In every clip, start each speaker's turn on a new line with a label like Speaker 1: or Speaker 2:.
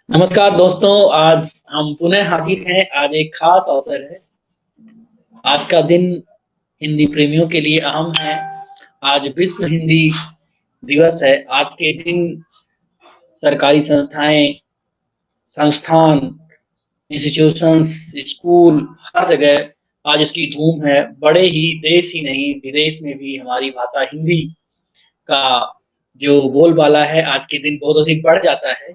Speaker 1: नमस्कार दोस्तों। आज हम पुनः हाजिर हैं। आज एक खास अवसर है। आज का दिन हिंदी प्रेमियों के लिए अहम है। आज विश्व हिंदी दिवस है। आज के दिन सरकारी संस्थाएं, संस्थान, इंस्टीट्यूशंस, स्कूल, हर जगह आज इसकी धूम है। बड़े ही देश ही नहीं, विदेश में भी हमारी भाषा हिंदी का जो बोलबाला है आज के दिन बहुत अधिक बढ़ जाता है।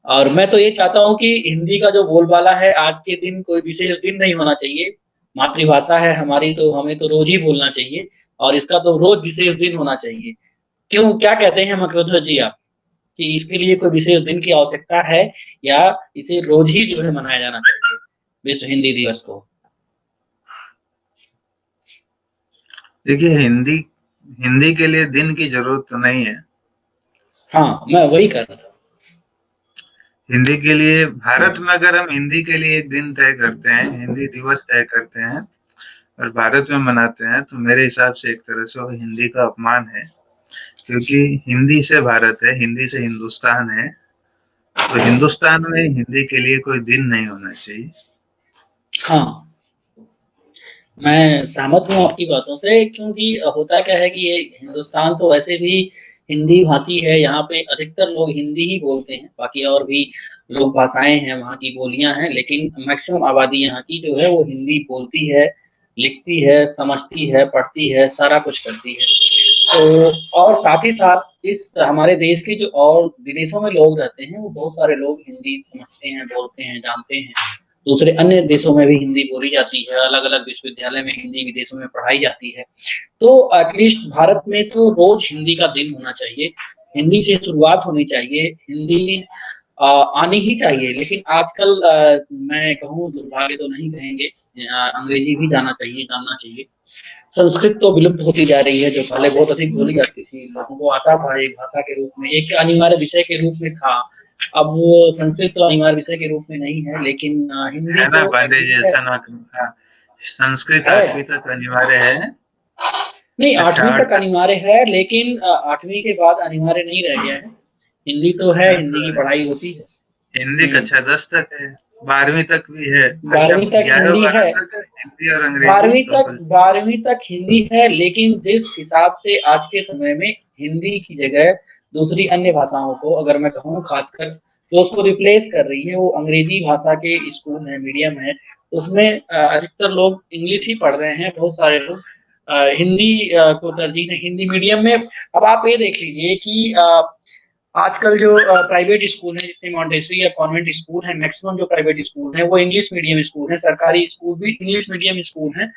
Speaker 1: और मैं तो ये चाहता हूँ कि हिंदी का जो बोलबाला है आज के दिन कोई विशेष दिन नहीं होना चाहिए। मातृभाषा है हमारी, तो हमें तो रोज ही बोलना चाहिए और इसका तो रोज विशेष दिन होना चाहिए। क्यों, क्या कहते हैं मकरध्वज जी आप, कि इसके लिए कोई विशेष दिन की आवश्यकता है या इसे रोज ही जो है मनाया जाना चाहिए, विश्व हिंदी दिवस को?
Speaker 2: देखिए, हिंदी हिंदी के लिए दिन की जरूरत तो नहीं है।
Speaker 1: हाँ, मैं वही कर रहा था।
Speaker 2: हिंदी के लिए भारत में अगर हम हिंदी के लिए एक दिन तय करते हैं, हिंदी दिवस तय करते हैं और भारत में मनाते हैं, तो मेरे हिसाब से एक तरह से वो हिंदी का अपमान है। क्योंकि हिंदी से भारत है, हिंदी से हिंदुस्तान है। तो हिंदुस्तान में हिंदी के लिए कोई दिन नहीं होना चाहिए।
Speaker 1: हाँ, मैं सहमत हूँ आपकी बातों से, क्योंकि होता क्या है कि ये हिंदुस्तान तो वैसे भी हिंदी भाषी है। यहाँ पे अधिकतर लोग हिंदी ही बोलते हैं, बाकी और भी लोक भाषाएं हैं, वहाँ की बोलियां हैं, लेकिन मैक्सिमम आबादी यहाँ की जो है वो हिंदी बोलती है, लिखती है, समझती है, पढ़ती है, सारा कुछ करती है। तो और साथ ही साथ इस हमारे देश के जो और विदेशों में लोग रहते हैं, वो बहुत सारे लोग हिंदी समझते हैं, बोलते हैं, जानते हैं। दूसरे अन्य देशों में भी हिंदी बोली जाती है, अलग अलग विश्वविद्यालय में हिंदी विदेशों में पढ़ाई जाती है। तो एटलीस्ट भारत में तो रोज हिंदी का दिन होना चाहिए, हिंदी से शुरुआत होनी चाहिए, हिंदी आनी ही चाहिए। लेकिन आजकल मैं कहूँ, दुर्भाग्य तो नहीं कहेंगे, अंग्रेजी भी जाना चाहिए, जानना चाहिए। संस्कृत तो विलुप्त होती जा रही है, जो पहले बहुत अधिक बोली जाती थी, लोगों को आता था एक भाषा के रूप में, एक अनिवार्य विषय के रूप में था। अब वो संस्कृत तो अनिवार्य विषय के रूप में नहीं है, लेकिन हिंदी
Speaker 2: है ना
Speaker 1: तो
Speaker 2: पांडे जी,
Speaker 1: एटलीस्ट
Speaker 2: ऐसा ना। हाँ, संस्कृत
Speaker 1: है।
Speaker 2: 8वीं तक अनिवार्य है।
Speaker 1: नहीं,
Speaker 2: अच्छा,
Speaker 1: 8वीं
Speaker 2: 8
Speaker 1: तक
Speaker 2: तक।
Speaker 1: अनिवार्य है, लेकिन 8वीं के बाद अनिवार्य नहीं रह गया है। हिंदी तो है,
Speaker 2: हाँ,
Speaker 1: हिंदी
Speaker 2: तो
Speaker 1: की पढ़ाई होती है।
Speaker 2: हिंदी
Speaker 1: हम्म।
Speaker 2: कक्षा 10 तक है, 12वीं तक भी है। अच्छा,
Speaker 1: 12वीं तक
Speaker 2: 11
Speaker 1: हिंदी
Speaker 2: 12
Speaker 1: है।
Speaker 2: तक हिंदी और अंग्रेजी
Speaker 1: 12वीं तक
Speaker 2: कंपल्सरी।
Speaker 1: 12वीं तक हिंदी है, लेकिन जिस हिसाब से आज के समय में हिंदी की जगह दूसरी अन्य भाषाओं को, अगर मैं कहूँ खासकर जो उसको रिप्लेस कर रही है, वो अंग्रेजी भाषा के स्कूल है, मीडियम है। उसमें अधिकतर लोग इंग्लिश ही पढ़ रहे हैं, बहुत सारे लोग हिंदी को तरजीह नहीं, हिंदी मीडियम में। अब आप ये देख लीजिए कि आजकल जो प्राइवेट स्कूल हैं, जितने मॉन्टेसरी या कॉन्वेंट स्कूल हैं, मैक्सिमम जो प्राइवेट स्कूल हैं वो इंग्लिश मीडियम स्कूल हैं, सरकारी स्कूल भी इंग्लिश मीडियम स्कूल हैं।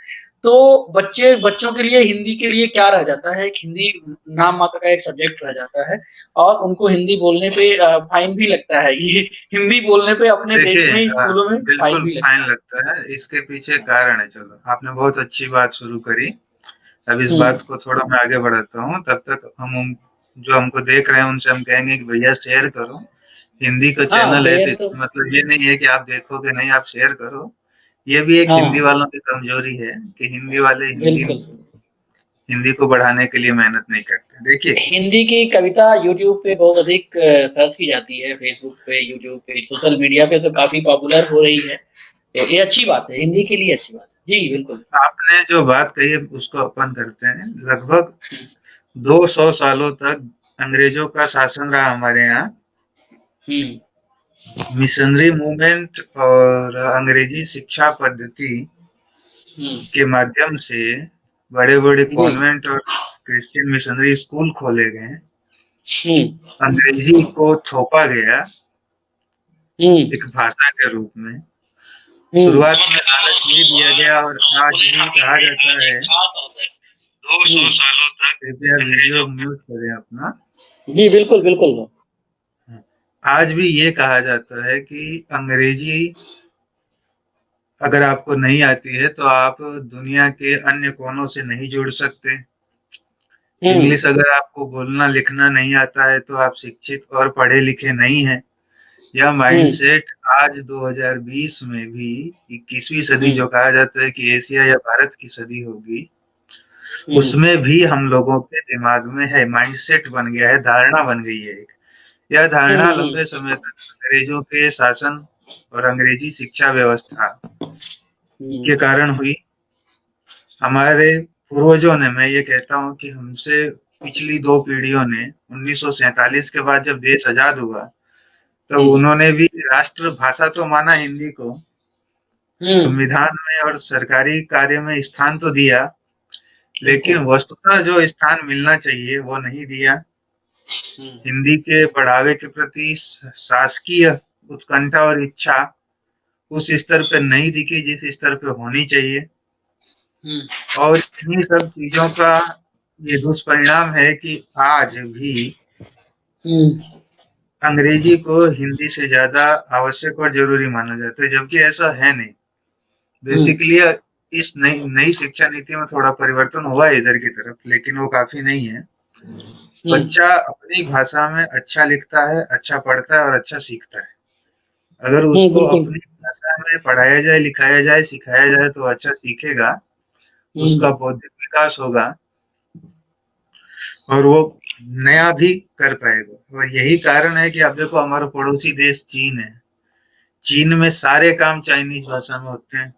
Speaker 1: तो बच्चों के लिए हिंदी के लिए क्या रह जाता है, एक हिंदी नाम मात्र का एक सब्जेक्ट रह जाता है। और उनको हिंदी बोलने पे फाइन भी लगता है। ये हिंदी बोलने पे अपने देश
Speaker 2: देखिए,
Speaker 1: में ही स्कूलों में फाइन
Speaker 2: बिल्कुल
Speaker 1: भी
Speaker 2: फाइन
Speaker 1: लगता है।
Speaker 2: लगता है। इसके पीछे कारण है। चलो, आपने बहुत अच्छी बात शुरू करी। अब इस
Speaker 1: हम्म।
Speaker 2: बात को थोड़ा मैं आगे बढ़ाता हूँ। तब तक जो हमको देख रहे हैं उनसे हम कहेंगे कि भैया शेयर करो। हिंदी का
Speaker 1: हाँ,
Speaker 2: चैनल है, तो
Speaker 1: शेयर तो।
Speaker 2: इसका मतलब ये नहीं है कि आप देखोगे नहीं, आप शेयर करो। ये भी एक हिंदी
Speaker 1: हाँ,
Speaker 2: वालों की कमजोरी है कि हिंदी वाले हिंदी
Speaker 1: बिल्कुल।
Speaker 2: हिंदी को बढ़ाने के लिए मेहनत नहीं करते। देखिए,
Speaker 1: हिंदी की कविता यूट्यूब पे बहुत अधिक सर्च की जाती है, फेसबुक पे, यूट्यूब पे, सोशल मीडिया पे तो काफी पॉपुलर हो रही है। तो ये अच्छी बात है, हिंदी के लिए अच्छी बात है जी, बिल्कुल।
Speaker 2: आपने जो बात कही है उसको अपन करते हैं। लगभग 200 सालों तक अंग्रेजों का शासन रहा हमारे यहाँ।
Speaker 1: हम्म।
Speaker 2: मिशनरी मूवमेंट और अंग्रेजी शिक्षा पद्धति
Speaker 1: हम्म।
Speaker 2: के माध्यम से बड़े बड़े
Speaker 1: जी।
Speaker 2: कॉन्वेंट और क्रिश्चियन मिशनरी स्कूल खोले गए।
Speaker 1: हम्म।
Speaker 2: अंग्रेजी को थोपा गया
Speaker 1: हम्म।
Speaker 2: एक भाषा के रूप में।
Speaker 1: हम्म।
Speaker 2: शुरुआत में लालच भी दिया गया और आज भी कहा जाता है। 200 सालों तक, कृपया वीडियो म्यूट करें अपना।
Speaker 1: जी, बिल्कुल बिल्कुल।
Speaker 2: आज भी ये कहा जाता है कि अंग्रेजी अगर आपको नहीं आती है तो आप दुनिया के अन्य कोनों से नहीं जुड़ सकते।
Speaker 1: हम्म।
Speaker 2: इंग्लिश अगर आपको बोलना लिखना नहीं आता है तो आप शिक्षित और पढ़े लिखे नहीं हैं। यह
Speaker 1: हम्म।
Speaker 2: माइंडसेट आज 2020 में भी, 21वीं सदी
Speaker 1: हम्म।
Speaker 2: जो कहा जाता है कि एशिया या भारत की सदी होगी,
Speaker 1: हम्म।
Speaker 2: उसमें भी हम लोगों के दिमाग में है, माइंडसेट बन गया है, धारणा बन गई है। यह धारणा लंबे समय तक अंग्रेजों के शासन और अंग्रेजी शिक्षा व्यवस्था के कारण हुई। हमारे पूर्वजों ने, मैं ये कहता हूँ कि हमसे पिछली दो पीढ़ियों ने 1947 के बाद जब देश आजाद हुआ तो उन्होंने भी राष्ट्र भाषा तो माना हिंदी को, संविधान में और सरकारी कार्य में स्थान तो दिया, लेकिन वस्तुतः जो स्थान मिलना चाहिए वो नहीं दिया। हिंदी के बढ़ावे के प्रति शासकीय उत्कंठा और इच्छा उस स्तर पे नहीं दिखी जिस स्तर पे होनी चाहिए। और इन्हीं सब चीजों का ये दुष्परिणाम है कि आज भी अंग्रेजी को हिंदी से ज्यादा आवश्यक और जरूरी माना जाता है, जबकि ऐसा है नहीं। बेसिकली इस नई शिक्षा नीति में थोड़ा परिवर्तन हुआ है इधर की तरफ, लेकिन वो काफी नहीं है। बच्चा अपनी भाषा में अच्छा लिखता है, अच्छा पढ़ता है और अच्छा सीखता है। अगर उसको अपनी भाषा में पढ़ाया जाए, लिखाया जाए, सिखाया जाए तो अच्छा सीखेगा, उसका बौद्धिक विकास होगा और वो नया भी कर पाएगा। और यही कारण है कि आप देखो हमारा पड़ोसी देश चीन है, चीन में सारे काम चाइनीज भाषा में होते हैं।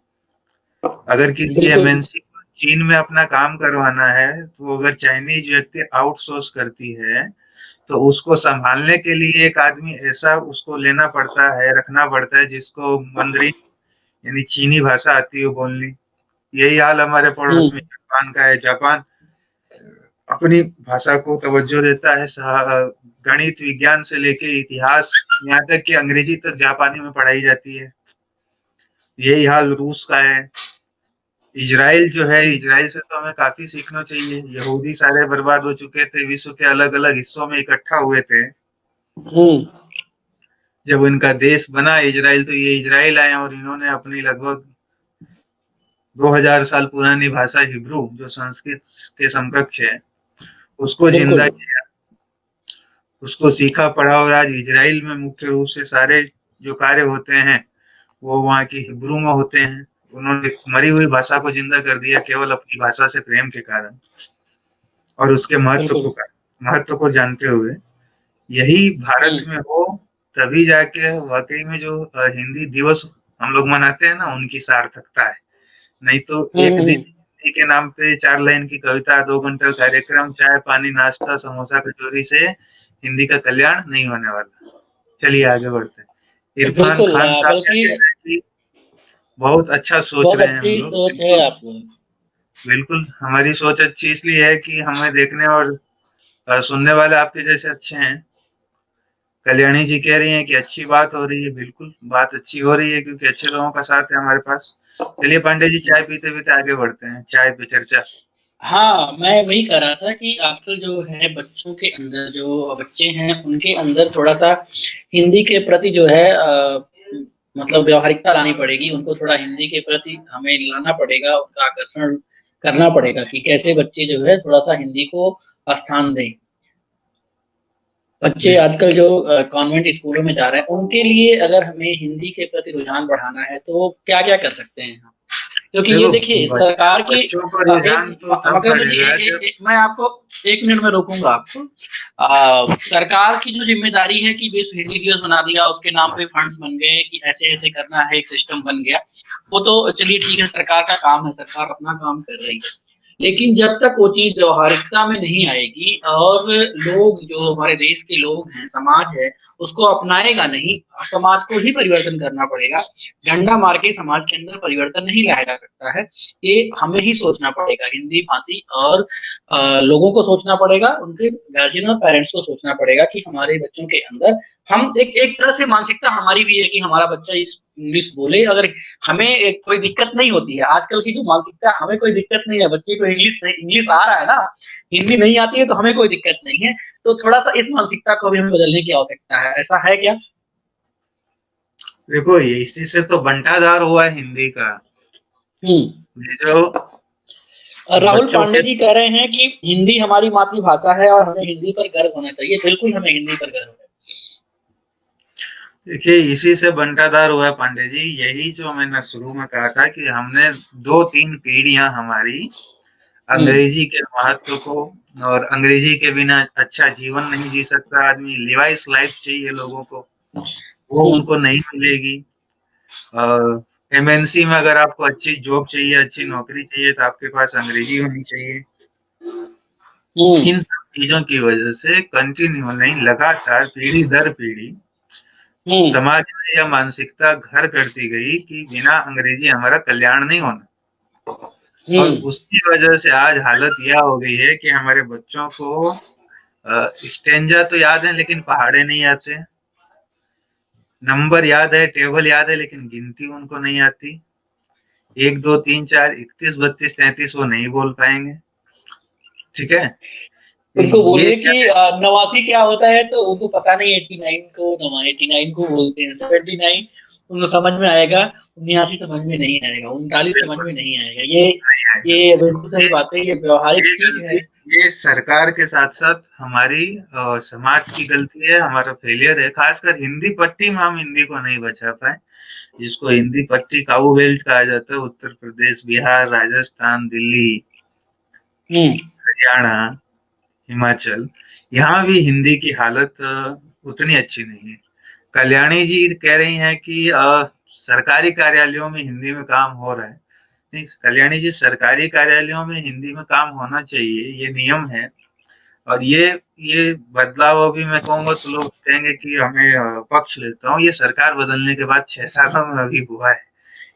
Speaker 2: अगर किसी एमएनसी को चीन में अपना काम करवाना है तो अगर चाइनीज व्यक्ति आउटसोर्स करती है तो उसको संभालने के लिए एक आदमी ऐसा उसको लेना पड़ता है, रखना पड़ता है जिसको मंdarin यानी चीनी भाषा आती है बोलनी। यही हाल हमारे पड़ोस में जापान का है। जापान अपनी भाषा को तवज्जो देता है, गणित विज्ञान से लेके इतिहास, यहाँ तक कि अंग्रेजी तक जापानी में पढ़ाई जाती है। यही हाल रूस का है। इजराइल जो है, इजराइल से तो हमें काफी सीखना चाहिए। यहूदी सारे बर्बाद हो चुके थे, विश्व के अलग अलग हिस्सों में इकट्ठा हुए थे। जब इनका देश बना इजराइल, तो ये इजराइल आए और इन्होंने अपनी लगभग 2000 साल पुरानी भाषा हिब्रू, जो संस्कृत के समकक्ष है, उसको जिंदा किया, उसको सीखा पढ़ा। और आज इजराइल में मुख्य रूप से सारे जो कार्य होते हैं वो वहाँ की हिब्रू में होते हैं। उन्होंने मरी हुई भाषा को जिंदा कर दिया केवल अपनी भाषा से प्रेम के कारण और उसके महत्व को जानते हुए। यही भारत में हो तभी जाके वाकई में जो हिंदी दिवस हम लोग मनाते हैं ना, उनकी सार्थकता है। नहीं तो एक दिन हिंदी के नाम पे 4 लाइन की कविता, 2 घंटे कार्यक्रम, चाय पानी नाश्ता समोसा कचौरी से हिंदी का कल्याण नहीं होने वाला। चलिए आगे बढ़ते हैं। इरफान खान साहब कह रहे हैं कि बहुत अच्छा सोच रहे हैं हम लोग।
Speaker 1: सोच है आपको।
Speaker 2: बिल्कुल, हमारी सोच अच्छी इसलिए है कि हमें देखने और सुनने वाले आपके जैसे अच्छे हैं। कल्याणी जी कह रही हैं कि अच्छी बात हो रही है। बिल्कुल बात अच्छी हो रही है क्योंकि अच्छे लोगों का साथ है हमारे पास। चलिए पांडे जी, चाय पीते पीते आगे बढ़ते हैं, चाय पे चर्चा।
Speaker 1: हाँ, मैं वही कह रहा था कि आजकल जो है बच्चों के अंदर, जो बच्चे हैं उनके अंदर थोड़ा-सा हिंदी के प्रति जो है मतलब व्यावहारिकता लानी पड़ेगी। उनको थोड़ा हिंदी के प्रति हमें लाना पड़ेगा, उनका आकर्षण करना पड़ेगा कि कैसे बच्चे जो है थोड़ा-सा हिंदी को स्थान दें। बच्चे आजकल जो कॉन्वेंट स्कूलों में जा रहे हैं, उनके लिए अगर हमें हिंदी के प्रति रुझान बढ़ाना है तो क्या-क्या कर सकते हैं हम? क्योंकि ये देखिए सरकार की मैं आपको 1 मिनट में रोकूँगा आपको। सरकार की जो ज़िम्मेदारी है कि विश्व हिंदी दिवस बना दिया, उसके नाम पे फंड्स बन गए कि ऐसे-ऐसे करना है, एक सिस्टम बन गया। वो तो चलिए ठीक है, सरकार का काम है, सरकार अपना काम कर रही है। लेकिन जब तक वो चीज़ व्यवहारिकता में नहीं आएगी और लोग, जो हमारे देश के लोग हैं, समाज है, उसको अपनाएगा नहीं, समाज को ही परिवर्तन करना पड़ेगा। डंडा मार के समाज के अंदर परिवर्तन नहीं लाया जा सकता है। ये हमें ही सोचना पड़ेगा, हिंदी भाषी और लोगों को सोचना पड़ेगा, उनके गार्जियन और पेरेंट्स को सोचना पड़ेगा कि हमारे बच्चों के अंदर हम एक तरह से मानसिकता हमारी भी है कि हमारा बच्चा इंग्लिश बोले। अगर हमें कोई दिक्कत नहीं होती है, आजकल की जो मानसिकता, हमें कोई दिक्कत नहीं है, बच्चे को इंग्लिश आ रहा है ना, हिंदी नहीं आती है तो हमें कोई दिक्कत नहीं है। तो थोड़ा-सा इस मानसिकता को भी हमें बदलने की आवश्यकता है। ऐसा है क्या?
Speaker 2: देखो, ये इसी से तो बंटाधार हुआ है हिंदी का। ये जो
Speaker 1: राहुल पांडे जी कह रहे हैं कि हिंदी हमारी मातृभाषा है और हमें हिंदी पर गर्व होना चाहिए। बिल्कुल, हमें हिंदी पर गर्व है।
Speaker 2: देखिए, इसी से बंटाधार हुआ है पांडे जी। यही जो मैंने शुरू में कहा था कि हमने 2-3 पीढ़ियां हमारी अंग्रेजी के महत्व को, और अंग्रेजी के बिना अच्छा जीवन नहीं जी सकता आदमी, लिवाइस लाइफ चाहिए लोगों को, वो उनको नहीं मिलेगी। एमएनसी में अगर आपको अच्छी जॉब चाहिए, अच्छी नौकरी चाहिए, तो आपके पास अंग्रेजी होनी चाहिए। इन सब चीजों की वजह से कंटिन्यू नहीं, लगातार पीढ़ी दर पीढ़ी समाज में यह मानसिकता घर करती गई कि बिना अंग्रेजी हमारा कल्याण नहीं होना। और उसकी वजह से आज हालत यह हो गई है कि हमारे बच्चों को स्टेंजा तो याद है लेकिन पहाड़े नहीं आते, नंबर याद है, टेबल याद है, लेकिन गिनती उनको नहीं आती। 1 2 3 4 31 32 33 वो नहीं बोल पाएंगे। ठीक है,
Speaker 1: उनको
Speaker 2: ये
Speaker 1: बोलिए
Speaker 2: क्या
Speaker 1: कि
Speaker 2: है?
Speaker 1: 89 क्या होता है तो उनको पता नहीं, 89 को बोलते हैं 79, उनको समझ में आएगा, 79 समझ में नहीं आएगा, 39 समझ
Speaker 2: बिल्कुल
Speaker 1: में नहीं आएगा।
Speaker 2: नहीं आएगा।
Speaker 1: ये बिल्कुल सही
Speaker 2: ये
Speaker 1: बात है, ये व्यवहारिक
Speaker 2: ये
Speaker 1: चीज है।
Speaker 2: गलती, ये सरकार के साथ साथ हमारी समाज की गलती है, हमारा फेलियर है। खासकर हिंदी पट्टी में हम हिंदी को नहीं बचा पाए, जिसको हिंदी पट्टी काऊ बेल्ट कहा जाता है, उत्तर प्रदेश, बिहार, राजस्थान, दिल्ली, हरियाणा, हिमाचल, यहाँ भी हिंदी की हालत उतनी अच्छी नहीं है। कल्याणी जी कह रही हैं कि सरकारी कार्यालयों में हिंदी में काम हो रहा है। नहीं कल्याणी जी, सरकारी कार्यालयों में हिंदी में काम होना चाहिए, ये नियम है। और ये बदलाव अभी मैं कहूंगा तो लोग कहेंगे कि हमें पक्ष लेता हूँ, ये सरकार बदलने के बाद 6 सालों में अभी हुआ है,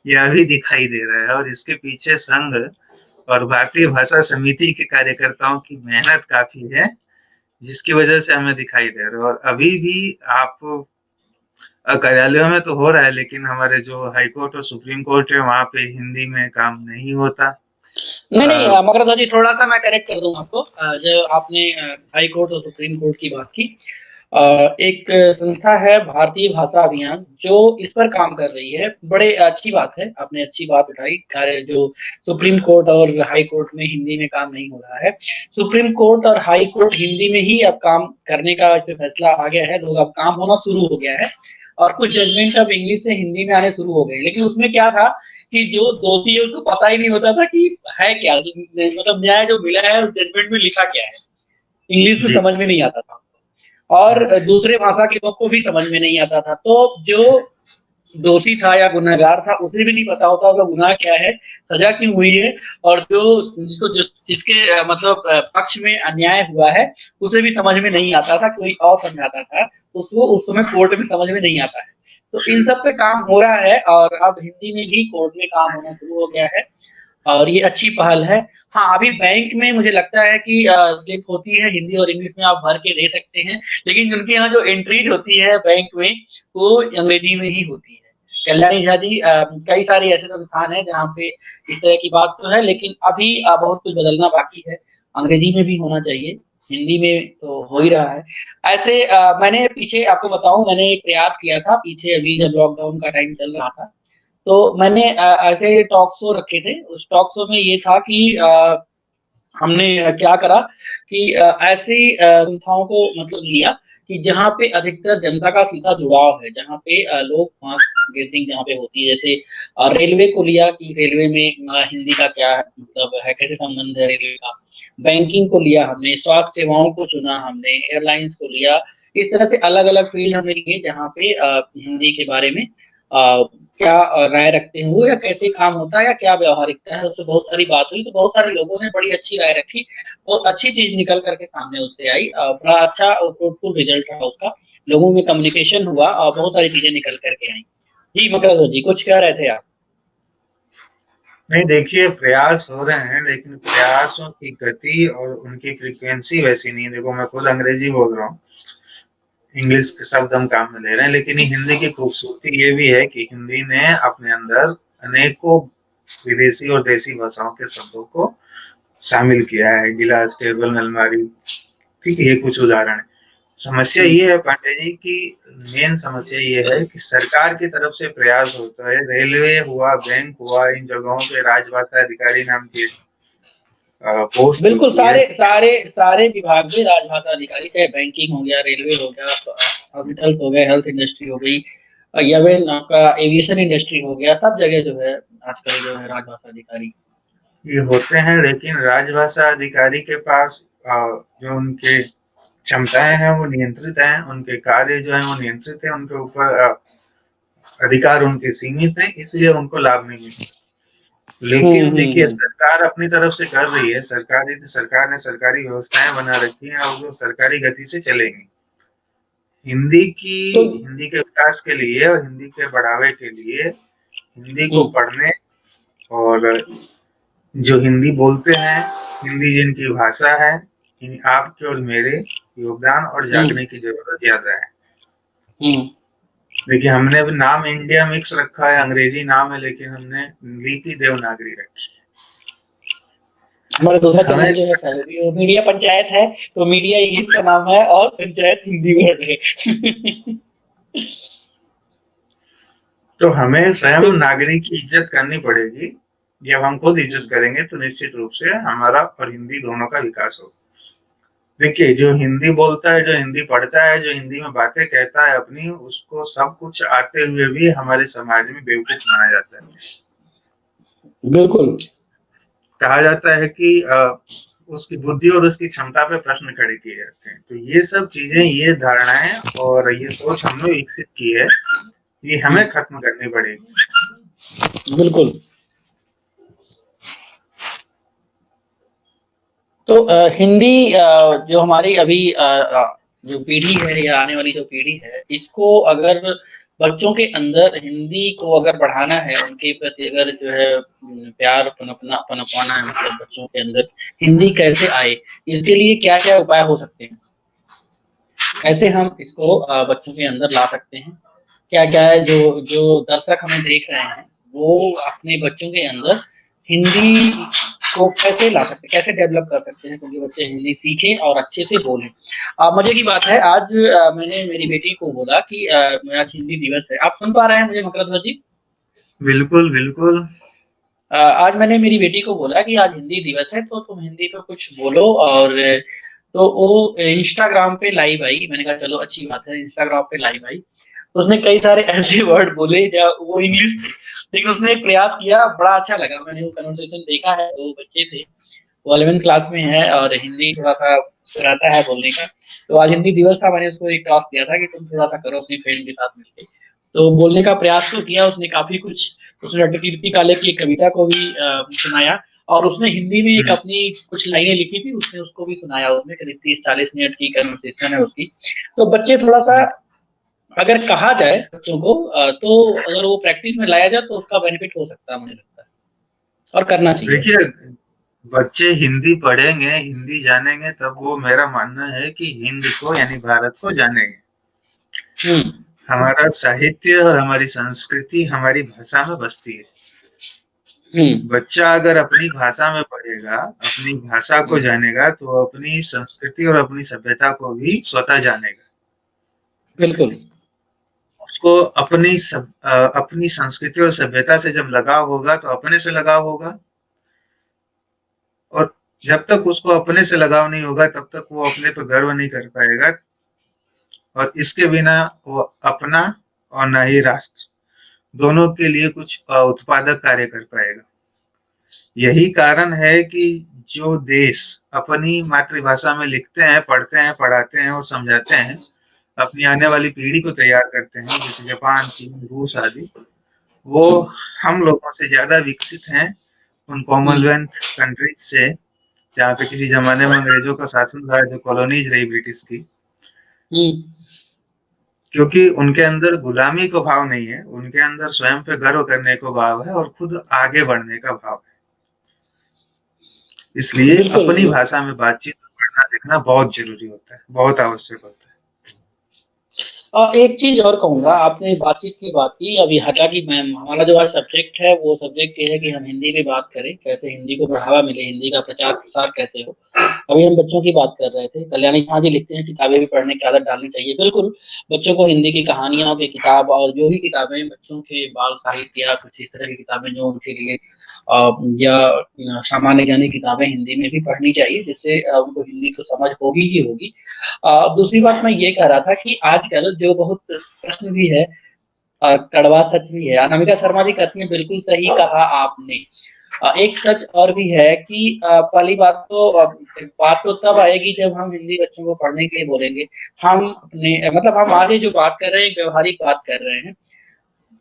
Speaker 2: ये अभी दिखाई दे रहा है। और इसके पीछे संघ और भारतीय भाषा समिति के कार्यकर्ताओं की मेहनत काफी है, जिसकी वजह से हमें दिखाई दे रहा है। और अभी भी आप कार्यालयों में तो हो रहा है, लेकिन हमारे जो हाई कोर्ट और सुप्रीम कोर्ट है वहां पे हिंदी में काम नहीं होता।
Speaker 1: नहीं नहीं मकरंद जी, थोड़ा सा मैं करेक्ट कर दूंगा आपको। जो आपने हाई कोर्ट और सुप्रीम कोर्ट की बात की, एक संस्था है भारतीय भाषा अभियान जो इस पर काम कर रही है। बड़े अच्छी बात है, आपने अच्छी बात उठाई। जो सुप्रीम कोर्ट और हाई कोर्ट में हिंदी में काम नहीं हो रहा है, सुप्रीम कोर्ट और हाई कोर्ट हिंदी में ही अब काम करने का इस पे फैसला आ गया है, लोग अब काम होना शुरू हो गया है, और कुछ जजमेंट अब इंग्लिश से हिंदी में आने शुरू हो गए। लेकिन उसमें क्या था कि जो दोषी है उसको पता ही नहीं होता था कि है क्या, मतलब न्याय जो मिला है उस जजमेंट में लिखा क्या है, इंग्लिश में
Speaker 2: जी।
Speaker 1: समझ में नहीं आता था, और दूसरे भाषा के लोग को भी समझ में नहीं आता था। तो जो दोषी था या गुनहगार था उसे भी नहीं पता होता उसका गुनाह क्या है, सजा क्यों हुई है, और जो जिसके मतलब पक्ष में अन्याय हुआ है उसे भी समझ में नहीं आता था, कोई और समझाता था उसको, उस समय कोर्ट में समझ में नहीं आता है। तो इन सब पे काम हो रहा है, और अब हिंदी में भी कोर्ट में काम होना शुरू हो गया है, और ये अच्छी पहल है। हाँ, अभी बैंक में मुझे लगता है कि स्लिप होती है हिंदी और इंग्लिश में आप भर के दे सकते हैं, लेकिन उनके यहाँ जो एंट्रीज होती है बैंक में वो अंग्रेजी में ही होती है। कल्याणी झा जी, कई सारे ऐसे संस्थान हैं जहाँ पे इस तरह की बात तो है, लेकिन अभी बहुत कुछ बदलना बाकी है, अंग्रेजी में भी होना चाहिए, हिंदी में तो हो ही रहा है। ऐसे मैंने पीछे आपको बताऊं, मैंने एक प्रयास किया था पीछे, अभी जब लॉकडाउन का टाइम चल रहा था तो मैंने ऐसे टॉक शो रखे थे। उस टॉक शो में ये था कि हमने क्या करा कि ऐसी संस्थाओं को मतलब लिया कि जहाँ पे अधिकतर जनता का सीधा जुड़ाव है, जहाँ पे लोग मास गेदरिंग जहाँ पे होती है, जैसे रेलवे को लिया कि रेलवे में हिंदी का क्या मतलब है, कैसे संबंध है रेलवे का, बैंकिंग को लिया हमने, स्वास्थ्य सेवाओं को चुना हमने, एयरलाइंस को लिया। इस तरह से अलग अलग फील्ड हमने लिए जहाँ पे हिंदी के बारे में क्या राय रखते हैं वो, या कैसे काम होता है, या क्या व्यवहारिकता है, उससे बहुत सारी बात हुई। तो बहुत सारे लोगों ने बड़ी अच्छी राय रखी, बहुत अच्छी चीज निकल करके सामने उससे आई, बड़ा अच्छा और फ्रूटफुल रिजल्ट रहा उसका, लोगों में कम्युनिकेशन हुआ और बहुत सारी चीजें निकल करके आई। जी मकरंद जी, कुछ कह रहे थे आप?
Speaker 2: नहीं देखिए, प्रयास हो रहे हैं, लेकिन प्रयासों की गति और उनकी फ्रीक्वेंसी वैसी नहीं है। देखो मैं खुद अंग्रेजी बोल रहा हूँ, इंग्लिश के शब्द हम काम में ले रहे हैं, लेकिन हिंदी की खूबसूरती ये भी है कि हिंदी ने अपने अंदर अनेकों विदेशी और देसी भाषाओं के शब्दों को शामिल किया है। गिलास, टेबल, अलमारी, ठीक है, ये कुछ उदाहरण है। समस्या ये है पांडे जी की, मेन समस्या ये है कि सरकार की तरफ से प्रयास होता है, रेलवे हुआ, बैंक हुआ, इन जगहों पे राजभाषा अधिकारी नाम की पोस्ट
Speaker 1: बिल्कुल,
Speaker 2: होती है।
Speaker 1: सारे सारे सारे विभाग में राजभाषा अधिकारी, चाहे बैंकिंग हो गया, रेलवे हो गया, हॉस्पिटल्स हो गए, हेल्थ इंडस्ट्री हो गई, या फिर आपका एविएशन इंडस्ट्री हो गया, सब जगह जो है आजकल जो है राजभाषा अधिकारी।
Speaker 2: ये होते हैं, लेकिन राजभाषा अधिकारी के पास जो उनके क्षमताएं हैं वो नियंत्रित हैं, उनके कार्य जो है वो नियंत्रित है, उनके ऊपर अधिकार उनके सीमित हैं, इसलिए उनको लाभ नहीं मिलता। लेकिन देखिए, सरकार अपनी तरफ से कर रही है, सरकार ने सरकारी व्यवस्थाएं बना रखी हैं और वो सरकारी गति से चलेंगी।
Speaker 1: तो
Speaker 2: हिंदी के विकास के लिए और हिंदी के बढ़ावे के लिए हिंदी को पढ़ने और जो हिंदी बोलते हैं, हिंदी जिनकी भाषा है, आपके और मेरे योगदान और जागने की जरूरत ज्यादा है। देखिए, हमने भी नाम इंडिया मिक्स रखा है, अंग्रेजी नाम है, लेकिन हमने लिपि देवनागरी रखी है।
Speaker 1: हमारा दूसरा चैनल जो है सर मीडिया पंचायत है, तो मीडिया इंग्लिश का नाम है और पंचायत हिंदी में है।
Speaker 2: तो हमें स्वयं नागरिक की इज्जत करनी पड़ेगी। जब हम खुद इज्जत करेंगे तो निश्चित रूप से हमारा और हिंदी दोनों का विकास होगा। देखिए, जो हिंदी बोलता है, जो हिंदी पढ़ता है, जो हिंदी में बातें कहता है अपनी, उसको सब कुछ आते हुए भी हमारे समाज में बेवकूफ माना जाता है।
Speaker 1: बिल्कुल।
Speaker 2: कहा जाता है कि उसकी बुद्धि और उसकी क्षमता पे प्रश्न खड़े किए जाते हैं। तो ये सब चीजें, ये धारणाएं और ये सोच हमने विकसित की है, ये हमें खत्म करनी पड़ेगी।
Speaker 1: बिल्कुल। तो हिंदी जो हमारी अभी जो पीढ़ी है या आने वाली जो पीढ़ी है, इसको अगर बच्चों के अंदर हिंदी को अगर बढ़ाना है, उनके प्रति अगर जो है प्यार पनपवाना है, मतलब बच्चों के अंदर हिंदी कैसे आए, इसके लिए क्या क्या उपाय हो सकते हैं, कैसे हम इसको बच्चों के अंदर ला सकते हैं, क्या क्या है जो जो दर्शक हमें देख रहे हैं वो अपने बच्चों के अंदर हिंदी को कैसे ला सकते हैं, कैसे डेवलप कर सकते हैं, क्योंकि बच्चे हिंदी सीखें और अच्छे से बोलें। मजे की बात है, आज मैंने मेरी बेटी को बोला कि आज हिंदी दिवस है। आप सुन पा रहे हैं मुझे मकरंद जी?
Speaker 2: बिल्कुल बिल्कुल।
Speaker 1: आज मैंने मेरी बेटी को बोला कि आज हिंदी दिवस है, तो तुम हिंदी पे कुछ बोलो। और तो वो इंस्टाग्राम पे लाइव आई। मैंने कहा चलो अच्छी बात है, इंस्टाग्राम पे लाइव आई। तो उसने कई सारे ऐसे वर्ड बोले जो वो इंग्लिश थे, लेकिन उसने एक प्रयास किया, बड़ा अच्छा लगा। मैंने वो कन्वर्सेशन देखा है, वो बच्चे थे, वो 11th क्लास में है और हिंदी थोड़ा सा रहता है बोलने का। तो आज हिंदी दिवस था, मैंने उसको एक टास्क दिया था कि तुम थोड़ा सा करो अपनी फ्रेंड के साथ मिलकर। तो बोलने का प्रयास तो किया उसने काफी कुछ। उसने डॉक्टर कीर्ति काले की एक कविता को भी सुनाया, और उसने हिंदी में एक अपनी कुछ लाइनें लिखी थी, उसने उसको भी सुनाया। उसमें करीब 30-40 मिनट की कन्वर्सेशन है उसकी। तो बच्चे थोड़ा सा, अगर कहा जाए बच्चों को, तो अगर वो प्रैक्टिस में लाया जाए तो उसका बेनिफिट हो सकता है, मुझे लगता है, और करना चाहिए।
Speaker 2: देखिए, बच्चे हिंदी पढ़ेंगे, हिंदी जानेंगे, तब वो, मेरा मानना है कि हिंद को यानी भारत को जानेंगे। हमारा साहित्य और हमारी संस्कृति हमारी भाषा में बसती है। बच्चा अगर अपनी भाषा में पढ़ेगा, अपनी भाषा को जानेगा, तो अपनी संस्कृति और अपनी सभ्यता को भी स्वतः जानेगा।
Speaker 1: बिल्कुल।
Speaker 2: उसको अपनी संस्कृति और सभ्यता से जब लगाव होगा तो अपने से लगाव होगा, और जब तक उसको अपने से लगाव नहीं होगा तब तक वो अपने पर गर्व नहीं कर पाएगा, और इसके बिना वो अपना और ना ही राष्ट्र दोनों के लिए कुछ उत्पादक कार्य कर पाएगा। यही कारण है कि जो देश अपनी मातृभाषा में लिखते हैं, पढ़ते हैं, पढ़ाते हैं और समझाते हैं, अपनी आने वाली पीढ़ी को तैयार करते हैं, जैसे जापान, चीन, रूस आदि, वो हम लोगों से ज्यादा विकसित हैं उन कॉमनवेल्थ कंट्रीज से, जहाँ पे किसी जमाने में अंग्रेजों का शासन रहा, जो कॉलोनीज रही ब्रिटिश की। क्योंकि उनके अंदर गुलामी का भाव नहीं है, उनके अंदर स्वयं पे गर्व करने का भाव है और खुद आगे बढ़ने का भाव है। इसलिए अपनी भाषा में बातचीत, पढ़ना लिखना बहुत जरूरी होता है, बहुत आवश्यक होता है।
Speaker 1: एक चीज और कहूंगा, आपने बातचीत की बात की, अभी हालांकि मैम हमारा जो आज सब्जेक्ट है वो सब्जेक्ट ये है कि हम हिंदी में बात करें, कैसे हिंदी को बढ़ावा मिले, हिंदी का प्रचार प्रसार कैसे हो। अभी हम बच्चों की बात कर रहे थे। कल्याणी हाँ जी लिखते हैं किताबें भी पढ़ने की आदत डालनी चाहिए। बिल्कुल, बच्चों को हिंदी की कहानियों की किताब और जो भी किताबें बच्चों के बाल साहित्य या कुछ इस तरह की किताबें जो उनके लिए या सामान्य ज्ञानी किताबें हिंदी में भी पढ़नी चाहिए, जिससे उनको हिंदी को समझ होगी ही होगी। दूसरी बात मैं ये कह रहा था कि आजकल जो बहुत प्रश्न भी है, कड़वा सच भी है, अनामिका शर्मा जी कहती हैं, बिल्कुल सही कहा आपने। एक सच और भी है कि पहली बात तो तब आएगी जब हम हिंदी बच्चों को पढ़ने के लिए बोलेंगे। हम अपने मतलब हम आगे जो बात कर रहे हैं, एक व्यवहारिक बात कर रहे हैं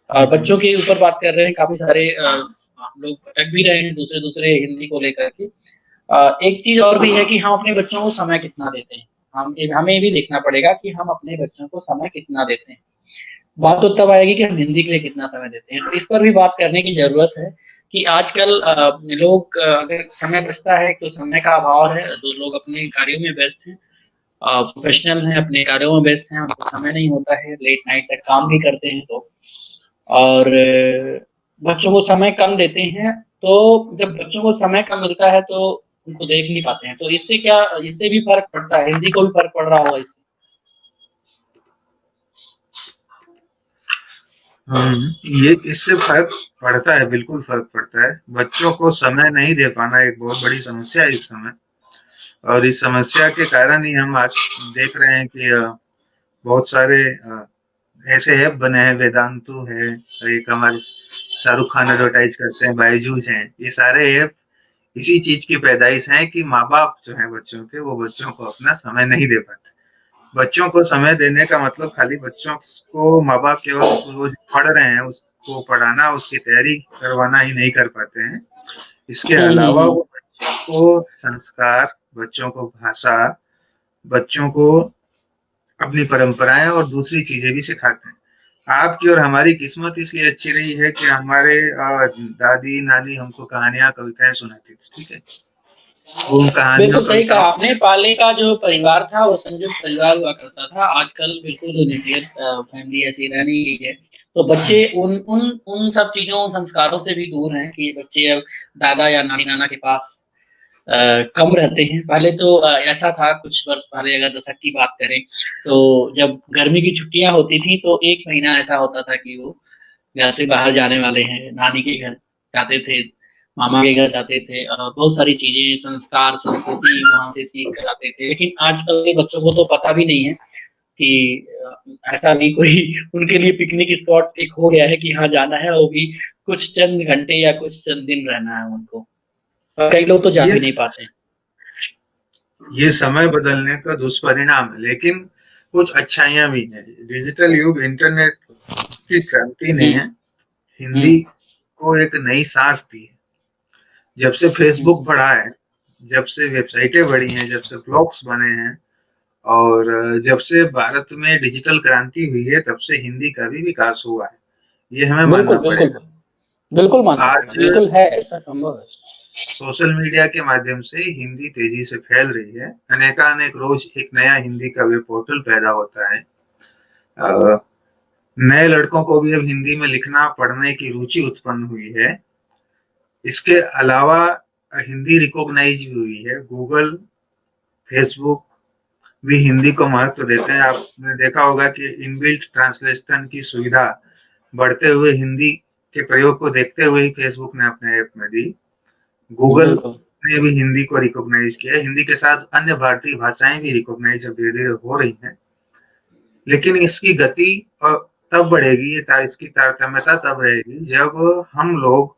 Speaker 1: और बच्चों के ऊपर बात कर रहे हैं। काफ़ी सारे हम लोग भटक भी रहे हैं दूसरे-दूसरे हिंदी को लेकर के। एक चीज़ और भी है कि हम अपने बच्चों को समय कितना देते हैं। हमें ये भी देखना पड़ेगा कि हम अपने बच्चों को समय कितना देते हैं। बात तो तब आएगी कि हम हिंदी के लिए कितना समय देते हैं। तो इस पर भी बात करने की ज़रूरत है कि आजकल लोग अगर समय बचता है तो समय का अभाव है, तो लोग अपने कार्यों में व्यस्त हैं। प्रोफ़ेशनल हैं, अपने कार्यों में व्यस्त हैं, उनको समय नहीं होता है, लेट नाइट तक काम भी करते हैं तो। और बच्चों को समय कम देते हैं, तो जब बच्चों को समय कम मिलता है तो उनको देख नहीं पाते हैं। तो इससे भी फ़र्क पड़ता है, हिंदी को भी फ़र्क पड़ रहा होगा इससे।
Speaker 2: ये इससे फ़र्क पड़ता है, बिल्कुल फ़र्क पड़ता है। बच्चों को समय नहीं दे पाना एक बहुत बड़ी समस्या है इस समय, और इस समस्या के कारण ही हम आज देख रहे हैं कि बहुत सारे ऐसे ऐप बने हैं, वेदांतु है, एक हमारे शाहरुख खान एडवर्टाइज करते हैं, बायजूस हैं। ये सारे ऐप इसी चीज़ की पैदाइश हैं कि माँ-बाप जो हैं बच्चों के, वो बच्चों को अपना समय नहीं दे पाते। बच्चों को समय देने का मतलब खाली बच्चों को माँ-बाप केवल वो जो पढ़ रहे हैं उसको पढ़ाना, उसकी तैयारी करवाना ही नहीं कर पाते हैं। इसके
Speaker 1: हुँ, हुँ,
Speaker 2: अलावा
Speaker 1: हुँ।
Speaker 2: वो बच्चों को संस्कार, बच्चों को भाषा, बच्चों को अपनी परंपराएँ और दूसरी चीज़ें भी सिखाते हैं। आपकी और हमारी किस्मत इसलिए अच्छी रही है कि हमारे दादी-नानी हमको कहानियाँ, कविताएँ सुनाती थी, ठीक है? उन कहानियों,
Speaker 1: बिल्कुल सही कहा
Speaker 2: कविताओं
Speaker 1: आपने। पहले का जो परिवार था वो संयुक्त परिवार हुआ करता था। आजकल बिल्कुल न्यूक्लियर फैमिली ऐसी रह नहीं गई है। तो बच्चे उन उन उन सब चीज़ों, संस्कारों से भी दूर हैं कि बच्चे अब दादा या नानी-नाना के पास कम रहते हैं। पहले तो ऐसा था कुछ वर्ष पहले, अगर दशक की बात करें, तो जब गर्मी की छुट्टियाँ होती थी तो 1 महीना ऐसा होता था कि वो घर से बाहर जाने वाले हैं, नानी के घर जाते थे, मामा के घर जाते थे। बहुत सारी चीज़ें, संस्कार, संस्कृति वहाँ से सीख कर आते थे। लेकिन आजकल के बच्चों को तो पता भी नहीं है कि ऐसा भी कोई उनके लिए पिकनिक स्पॉट एक हो गया है कि हाँ, जाना है, वो भी कुछ चंद घंटे या कुछ चंद दिन रहना है उनको। और कई लोग तो जा
Speaker 2: ये
Speaker 1: भी नहीं पाते हैं।
Speaker 2: ये समय बदलने का दुष्परिणाम है, लेकिन कुछ अच्छाइयाँ भी हैं। डिजिटल युग, इंटरनेट की क्रांति ने
Speaker 1: हुँ, हुँ,
Speaker 2: हिंदी को एक नई सांस दी है। जब से
Speaker 1: हुँ।
Speaker 2: फेसबुक बढ़ा है, जब से वेबसाइटें बढ़ी हैं, जब से ब्लॉग्स बने हैं, और जब से भारत में डिजिटल क्रांति हुई है, तब से हिंदी का भी विकास हुआ है। ये हमें
Speaker 1: बिल्कुल,
Speaker 2: मानना
Speaker 1: बिल्कुल।
Speaker 2: पड़ेगा।
Speaker 1: बिल्कुल मानना पड़ेगा।
Speaker 2: आज
Speaker 1: बिल्कुल है, ऐसा संभव है।
Speaker 2: सोशल मीडिया के माध्यम से हिंदी तेजी से फैल रही है। अनेकानेक रोज एक नया हिंदी का वेब पोर्टल पैदा होता है। अ, नए लड़कों को भी अब हिंदी में लिखना, पढ़ने की रुचि उत्पन्न हुई है। इसके अलावा हिंदी रिकॉग्नाइज भी हुई है। गूगल, फेसबुक भी हिंदी को महत्व देते हैं। आपने देखा होगा कि इनबिल्ट ट्रांसलेशन की सुविधा बढ़ते हुए हिंदी के प्रयोग को देखते हुए ही फेसबुक ने अपने ऐप में दी। गूगल
Speaker 1: बिल्कुल।
Speaker 2: ने भी हिंदी को रिकॉग्नाइज किया है। हिंदी के साथ अन्य भारतीय भाषाएं भी रिकॉग्नाइज अब धीरे-धीरे हो रही हैं। लेकिन इसकी गति तब बढ़ेगी, इसकी तारतम्यता तब रहेगी जब हम लोग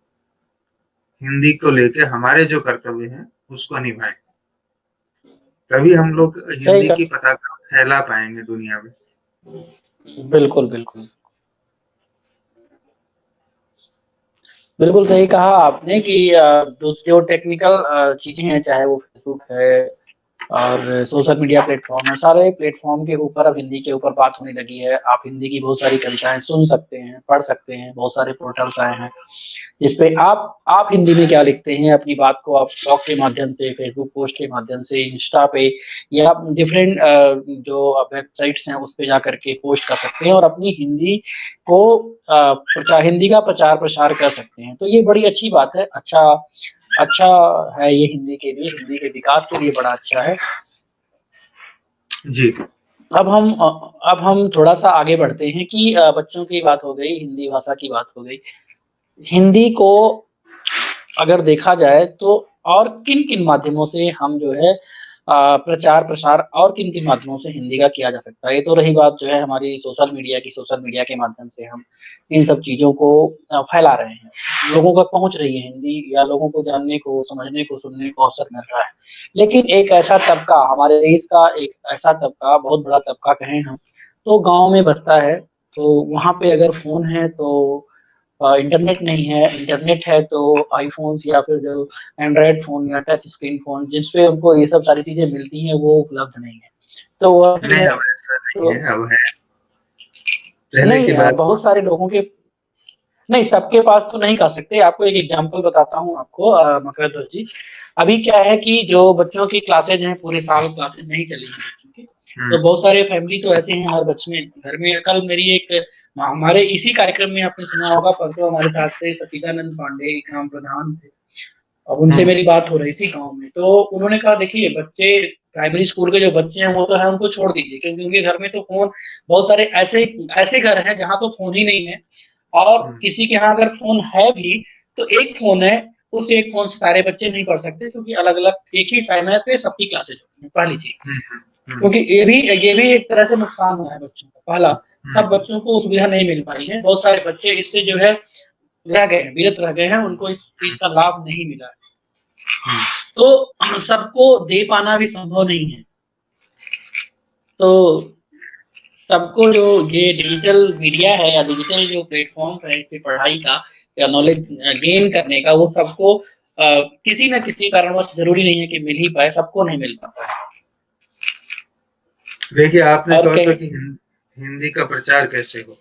Speaker 2: हिंदी को लेके हमारे जो कर्तव्य हैं उसको निभाएं। तभी हम लोग
Speaker 1: सही
Speaker 2: हिंदी की
Speaker 1: कहा।
Speaker 2: पताका फैला पाएंगे दुनिया में।
Speaker 1: बिल्कुल, बिल्कुल। बिल्कुल सही कहा आपने कि जो टेक्निकल चीज़ें हैं, चाहे वो फ़ेसबुक है और सोशल मीडिया प्लेटफ़ॉर्म है, सारे प्लेटफ़ॉर्म के ऊपर अब हिंदी के ऊपर बात होने लगी है। आप हिंदी की बहुत सारी कविताएँ सुन सकते हैं, पढ़ सकते हैं, बहुत सारे पोर्टल्स आए हैं। जिसपे आप हिंदी में क्या लिखते हैं, अपनी बात को आप ब्लॉग के माध्यम से, फेसबुक पोस्ट के माध्यम से, इंस्टा पे या डिफरेंट जो वेबसाइट्स हैं उस पे जाकर के पोस्ट कर सकते हैं और अपनी हिंदी को हिंदी का प्रचार-प्रसार कर सकते हैं। तो ये बड़ी अच्छी बात है, अच्छा है ये हिंदी के लिए, हिंदी के विकास के लिए बड़ा अच्छा है।
Speaker 2: जी।
Speaker 1: अब हम थोड़ा-सा आगे बढ़ते हैं कि बच्चों की बात हो गई, हिंदी भाषा की बात हो गई। हिंदी को अगर देखा जाए तो और किन-किन माध्यमों से हम जो है प्रचार प्रसार और किन-किन माध्यमों से हिंदी का किया जा सकता है। ये तो रही बात जो है हमारी सोशल मीडिया के माध्यम से हम इन सब चीज़ों को फैला रहे हैं। लोगों तक पहुँच रही है हिंदी या लोगों को जानने को, समझने को, सुनने को अवसर मिल रहा है। लेकिन एक ऐसा तबका हमारे देश का एक ऐसा तबका, बहुत बड़ा तबका कहें हम, तो गाँव में बसता है, तो वहाँ पे अगर फ़ोन है तो इंटरनेट नहीं है, इंटरनेट है तो आईफ़ोन्स या फिर जो एंड्रॉयड फ़ोन या टच स्क्रीन फ़ोन जिसपे उनको ये सब सारी चीज़ें मिलती हैं, वो उपलब्ध नहीं है। तो वह भी
Speaker 2: नहीं,
Speaker 1: है
Speaker 2: अब ऐसा नहीं
Speaker 1: तो
Speaker 2: है, अब है। पहले
Speaker 1: नहीं
Speaker 2: की बात
Speaker 1: बहुत सारे लोगों के नहीं, सबके पास तो नहीं कह सकते। आपको एक एग्ज़ाम्पल बताता हूँ आपको मकरध्वज जी। अभी क्या है कि जो बच्चों की क्लासेज़ हैं, पूरे साल क्लासेज़ नहीं चली हैं बच्चों की।
Speaker 2: हुँ,
Speaker 1: तो बहुत सारे फैमिली तो ऐसे हैं हर बच्चे में घर में कल मेरी एक हमारे इसी कार्यक्रम में आपने सुना होगा परसों हमारे साथ से सच्चिदानंद पांडे एक ग्राम प्रधान थे। अब उनसे
Speaker 2: हुँ,
Speaker 1: मेरी बात हो रही थी गाँव में, तो उन्होंने कहा देखिए बच्चे प्राइमरी स्कूल के जो बच्चे हैं वो तो है उनको छोड़ दीजिए क्योंकि उनके घर में तो फ़ोन बहुत सारे ऐसे ऐसे घर हैं जहाँ तो फ़ोन ही नहीं है और
Speaker 2: हुँ,
Speaker 1: किसी के यहाँ अगर फ़ोन है भी तो एक फ़ोन है, उस एक फ़ोन से सारे बच्चे नहीं पढ़ सकते क्योंकि अलग-अलग एक ही समय पे सबकी क्लासेज़ होती हैं, पहली चीज़।
Speaker 2: हुँ, हुँ,
Speaker 1: क्योंकि ये भी एक तरह से नुकसान हुआ है बच्चों का। पहला,
Speaker 2: हुँ,
Speaker 1: सब बच्चों को सुविधा नहीं मिल पाई है, बहुत सारे बच्चे इससे जो है रह गए हैं, विरत रह गए हैं, उनको इस चीज़ का लाभ नहीं मिला है।
Speaker 2: हुँ।
Speaker 1: तो सबको दे पाना भी संभव नहीं है। तो सबको जो ये डिजिटल मीडिया है या डिजिटल जो प्लेटफ़ॉर्म है इसकी पढ़ाई का या नॉलेज गेन करने का वो सबको किसी न किसी कारणवश ज़रूरी नहीं है कि मिल ही पाए, सबको नहीं मिल पाता है।
Speaker 2: देखिए, आपने
Speaker 1: और
Speaker 2: कहा था
Speaker 1: कहीं
Speaker 2: कि हिंदी का प्रचार कैसे हो?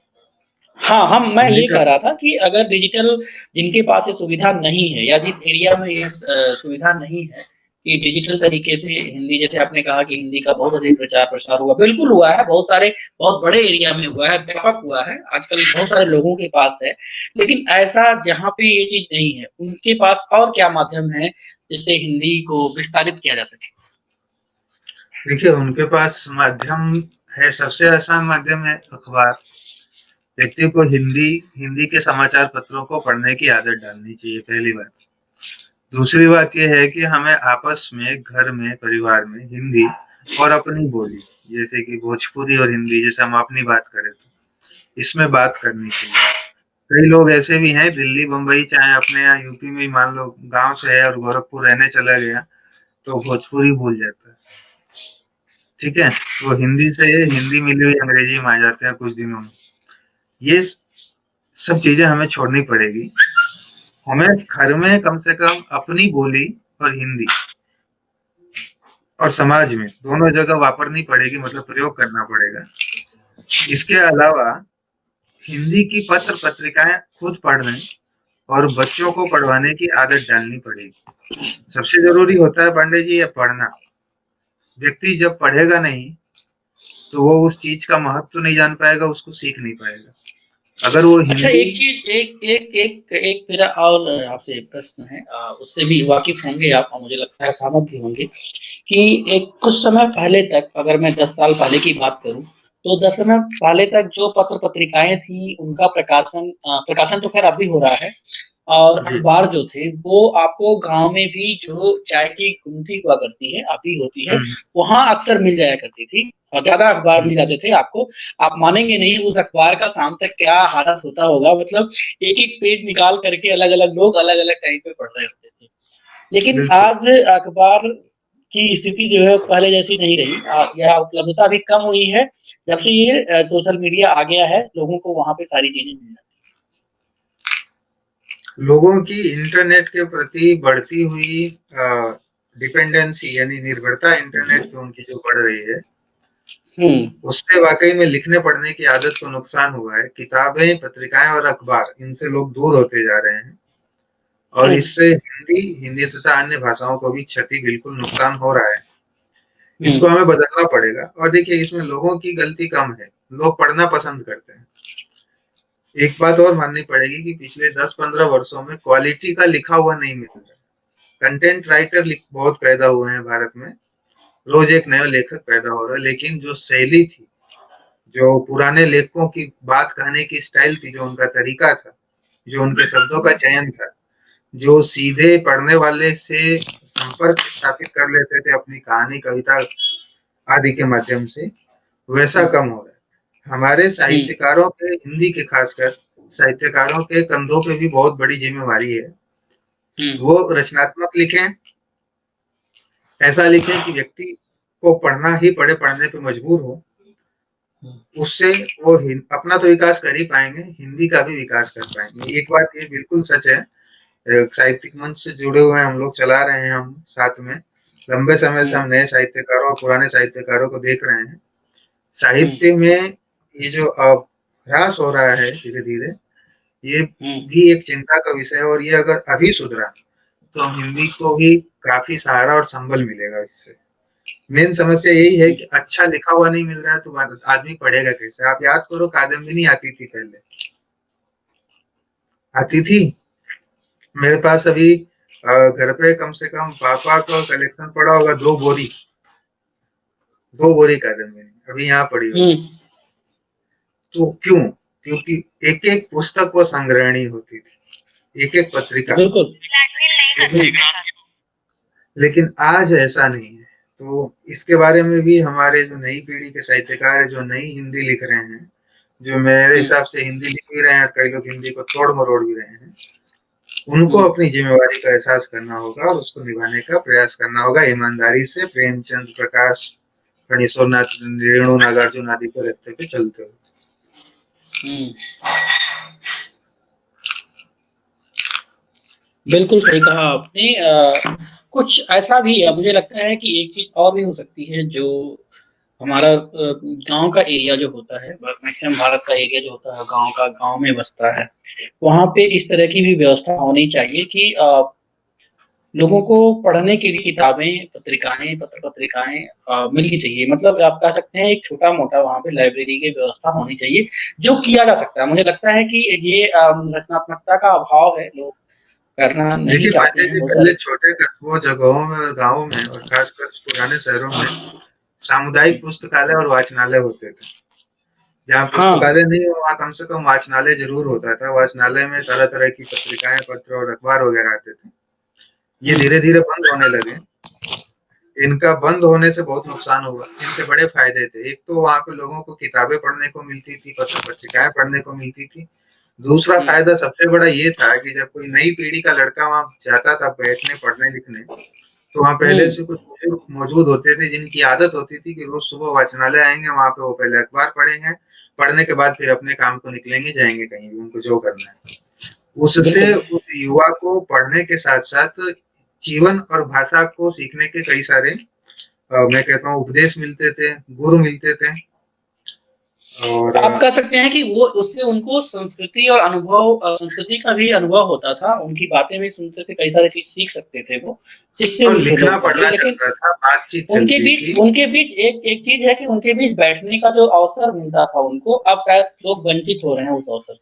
Speaker 1: हाँ, मैं
Speaker 2: हिंदी
Speaker 1: ये
Speaker 2: का
Speaker 1: कह रहा था कि अगर डिजिटल जिनके पास ये सुविधा नहीं है या जिस एरिया में ये सुविधा नहीं है कि डिजिटल तरीके से हिंदी जैसे आपने कहा कि हिंदी का बहुत अधिक प्रचार-प्रसार हुआ, बिल्कुल हुआ है, बहुत बड़े एरिया में हुआ है, व्यापक हुआ है, आजकल बहुत सारे लोगों के पास है। लेकिन ऐसा जहाँ पे ये चीज़ नहीं है, उनके पास और क्या माध्यम है, जिससे हिंदी को विस्तारित किया जा सके?
Speaker 2: देखिए, उनके पास माध्यम है, सबसे आसान माध्यम है अखबार। व्यक्ति को हिंदी के समाचार पत्रों को पढ़ने की आदत डालनी चाहिए, पहली बात। दूसरी बात ये है कि हमें आपस में, घर में, परिवार में हिंदी और अपनी बोली, जैसे कि भोजपुरी और हिंदी, जैसे हम अपनी बात करें तो, इसमें बात करनी चाहिए। कई लोग ऐसे भी हैं, दिल्ली, बम्बई, चाहे अपने यहाँ यूपी में ही मान लो गाँव से है और गोरखपुर रहने चला गया, तो भोजपुरी भूल जाता है। ठीक है? वो हिंदी से हिंदी मिली हुई अंग्रेजी में आ जाते हैं कुछ दिनों में। ये सब चीज़ें हमें छोड़नी पड़ेगी। हमें घर में कम से कम अपनी बोली और हिंदी और समाज में दोनों जगह वापरनी पड़ेगी, मतलब प्रयोग करना पड़ेगा। इसके अलावा हिंदी की पत्र-पत्रिकाएँ खुद पढ़ने और बच्चों को पढ़वाने की आदत डालनी पड़ेगी। सबसे ज़रूरी होता है पांडे जी ये पढ़ना। व्यक्ति जब पढ़ेगा नहीं, तो वो उस चीज़ का महत्व नहीं जान पाएगा, उसको सीख नहीं पाएगा। अगर वो
Speaker 1: अच्छा
Speaker 2: हिंदी
Speaker 1: एक चीज़ एक एक एक एक मेरा और आपसे प्रश्न है उससे भी वाकिफ़ होंगे आप और मुझे लगता है सहमत भी होंगे कि एक कुछ समय पहले तक अगर मैं 10 साल पहले की बात करूँ, तो 10 समय पहले तक जो पत्र-पत्रिकाएँ थी उनका प्रकाशन तो ख़ैर अब भी हो रहा है और
Speaker 2: जी।
Speaker 1: अखबार जो थे वो आपको गाँव में भी जो चाय की गुमटी हुआ करती है, अभी होती है,
Speaker 2: हुँ,
Speaker 1: वहाँ अक्सर मिल जाया करती थी और ज़्यादा अखबार
Speaker 2: हुँ,
Speaker 1: मिल जाते थे आपको आप मानेंगे नहीं उस अखबार का शाम तक क्या हालत होता होगा मतलब एक-एक पेज निकाल करके अलग-अलग लोग अलग-अलग टाइम पे पढ़ रहे होते थे। लेकिन
Speaker 2: बिल्कुल।
Speaker 1: आज अखबार की स्थिति जो है पहले जैसी नहीं रही या उपलब्धता भी कम हुई है, जब से ये सोशल मीडिया आ गया है, लोगों को वहाँ पे सारी चीज़ें मिल जाती
Speaker 2: लोगों की इंटरनेट के प्रति बढ़ती हुई डिपेंडेंसी यानी निर्भरता इंटरनेट पे उनकी जो बढ़ रही है,
Speaker 1: हुँ,
Speaker 2: उससे वाक़ई में लिखने-पढ़ने की आदत को नुकसान हुआ है। किताबें, पत्रिकाएँ और अखबार इनसे लोग दूर होते जा रहे हैं और
Speaker 1: हुँ,
Speaker 2: इससे हिंदी तथा अन्य भाषाओं को भी क्षति बिल्कुल नुकसान हो रहा है।
Speaker 1: हुँ,
Speaker 2: इसको हमें बदलना पड़ेगा और देखिए इसमें लोगों की गलती कम है, लोग पढ़ना पसंद करते हैं। एक बात और माननी पड़ेगी कि पिछले 10-15 वर्षों में क्वालिटी का लिखा हुआ नहीं मिल रहा है। कंटेंट राइटर बहुत पैदा हुए हैं भारत में, रोज एक नया लेखक पैदा हो रहा है, लेकिन जो शैली थी, जो पुराने लेखकों की बात कहने की स्टाइल थी, जो उनका तरीका था, जो उनके शब्दों का चयन था, जो सीधे पढ़ने वाले से संपर्क स्थापित कर लेते थे अपनी कहानी, कविता आदि के माध्यम से, वैसा कम हो रहा है। हमारे साहित्यकारों के, हिंदी के खासकर साहित्यकारों के कंधों पे भी बहुत बड़ी जिम्मेवारी है। वो रचनात्मक लिखें, ऐसा लिखें कि व्यक्ति को पढ़ना ही पड़े, पढ़ने पे मजबूर हो। उससे वो अपना तो विकास कर ही पाएंगे, हिंदी का भी विकास कर पाएंगे। एक बात ये बिल्कुल सच है, साहित्यिक मंच से जुड़े हुए हम लोग चला रहे हैं, हम साथ में लंबे समय से हम नए साहित्यकारों और पुराने साहित्यकारों को देख रहे हैं। साहित्य में ये जो ह्रास हो रहा है धीरे धीरे, ये भी एक चिंता का विषय है, और ये अगर अभी सुधरा तो हिंदी को भी काफी सहारा और संबल मिलेगा इससे। मेन समस्या यही है कि अच्छा लिखा हुआ नहीं मिल रहा है, तो आदमी पढ़ेगा कैसे? आप याद करो, कादम्बिनी आती थी पहले, आती थी। मेरे पास अभी घर पे कम से कम पापा का कलेक्शन पड़ा होगा, 2 बोरी कादम्बिनी अभी यहाँ पड़ी हुई। तो क्यों? क्योंकि एक एक पुस्तक वो संग्रहणी होती थी, एक एक पत्रिका। लेकिन आज ऐसा नहीं है। तो इसके बारे में भी हमारे जो नई पीढ़ी के साहित्यकार है, जो नई हिंदी लिख रहे हैं, जो मेरे हिसाब से हिंदी लिख भी रहे हैं, कई लोग हिंदी को तोड़ मरोड़ भी रहे हैं, उनको अपनी जिम्मेवारी का एहसास करना होगा और उसको निभाने का प्रयास करना होगा ईमानदारी से, प्रेमचंद, प्रकाश, फणीश्वरनाथ, रेणु नागार्जुन आदि को रखते हुए चलते हुए।
Speaker 1: बिल्कुल सही कहा आपने। कुछ ऐसा भी है, मुझे लगता है कि एक चीज और भी हो सकती है, जो हमारा गांव का एरिया जो होता है, मैक्सिमम भारत का एरिया जो होता है गांव का, गांव में बसता है, वहां पे इस तरह की भी व्यवस्था होनी चाहिए कि लोगों को पढ़ने के लिए किताबें, पत्रिकाएं, पत्रिकाएं मिलनी चाहिए। मतलब आप कह सकते हैं एक छोटा मोटा वहां पे लाइब्रेरी की व्यवस्था होनी चाहिए, जो किया जा सकता है। मुझे लगता है कि ये रचनात्मकता का अभाव है, लोग करना नहीं चाहते हैं बहुत
Speaker 2: पहले
Speaker 1: सारे।
Speaker 2: छोटे कस्बों, जगहों में और गाँवों में, और खासकर पुराने शहरों में सामुदायिक पुस्तकालय और वाचनालय होते थे। जहाँ पुस्तकालय नहीं हो, वहाँ कम से कम वाचनालय जरूर होता था। वाचनालय में तरह तरह की पत्रिकाएं, पत्र और अखबार वगैरह आते थे। ये धीरे धीरे बंद होने लगे। इनका बंद होने से बहुत नुकसान हुआ। इनके बड़े फायदे थे। एक तो वहाँ पे लोगों को किताबें पढ़ने को मिलती थी, पत्र पत्रिकाएं पढ़ने को मिलती थी। दूसरा फायदा सबसे बड़ा ये था कि जब कोई नई पीढ़ी का लड़का वहाँ जाता था बैठने, पढ़ने, लिखने, तो वहाँ पहले से कुछ बुजुर्ग मौजूद होते थे, जिनकी आदत होती थी कि रोज सुबह वाचनालय आएंगे, वहाँ पे वो पहले अखबार पढ़ेंगे, पढ़ने के बाद फिर अपने काम को निकलेंगे, जाएंगे कहीं भी, उनको जो करना है। उससे उस युवा को पढ़ने के साथ साथ जीवन और भाषा को सीखने के कई सारे मैं कहता हूँ उपदेश मिलते थे, गुरु मिलते थे। और
Speaker 1: आप कह सकते हैं कि वो उससे उनको संस्कृति और अनुभव, संस्कृति का भी अनुभव होता था, उनकी बातें भी सुनते थे, कई सारे चीज सीख सकते थे, वो सीखते भी थे
Speaker 2: लिखना
Speaker 1: लोग।
Speaker 2: पढ़ना
Speaker 1: लेकिन
Speaker 2: चलता था, बातचीत
Speaker 1: उनके
Speaker 2: चलती थी।
Speaker 1: बीच उनके बीच एक चीज है कि उनके बीच बैठने का जो अवसर मिलता था उनको, अब शायद लोग वंचित हो रहे हैं उस अवसर।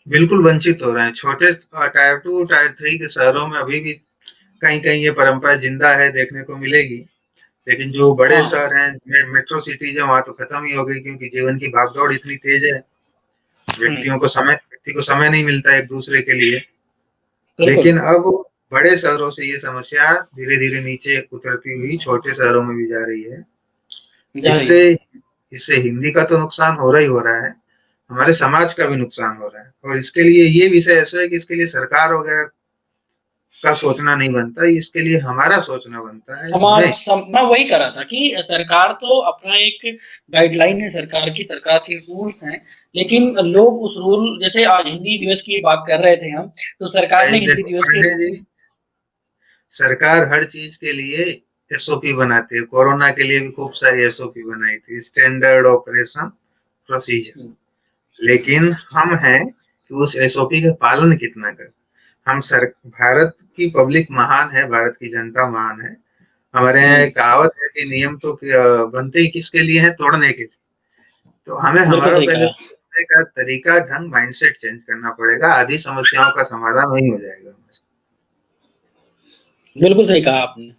Speaker 2: बिल्कुल वंचित हो रहे हैं। छोटे टायर 2, टायर 3 के शहरों में अभी भी कहीं कहीं ये परंपरा जिंदा है, देखने को मिलेगी। लेकिन जो बड़े शहर हैं, मेट्रो सिटीज है, वहां तो खत्म ही हो गई, क्योंकि जीवन की भागदौड़ इतनी तेज है, व्यक्ति को समय नहीं मिलता एक दूसरे के लिए। लेकिन अब बड़े शहरों से ये समस्या धीरे धीरे नीचे उतरती हुई छोटे शहरों में भी जा रही है। इससे हिंदी का तो नुकसान हो रहा है, हमारे समाज का भी नुकसान हो रहा है। और इसके लिए ये विषय ऐसा है कि इसके लिए सरकार वगैरह का सोचना नहीं बनता, इसके लिए हमारा सोचना बनता है।
Speaker 1: मैं वही कर रहा था कि सरकार तो अपना एक गाइडलाइन है, सरकार के रूल्स हैं, लेकिन लोग उस रूल, जैसे आज हिंदी दिवस की बात कर रहे थे हम, तो सरकार ने हिंदी दिवस के,
Speaker 2: सरकार हर चीज के लिए एसओपी बनाती है। कोरोना के लिए भी खूब सारी एसओपी बनाई थी, स्टैंडर्ड ऑपरेशन प्रोसीजर। लेकिन हम हैं कि उस एसओपी का पालन कितना कर। भारत की पब्लिक महान है, भारत की जनता महान है। हमारे यहाँ एक कहावत है कि नियम तो बनते ही किसके लिए है? तोड़ने के लिए। तो हमें हमारा पहले सोचने का तरीका, ढंग, माइंडसेट चेंज करना पड़ेगा। आधी समस्याओं का समाधान वही हो जाएगा।
Speaker 1: बिल्कुल सही कहा आपने।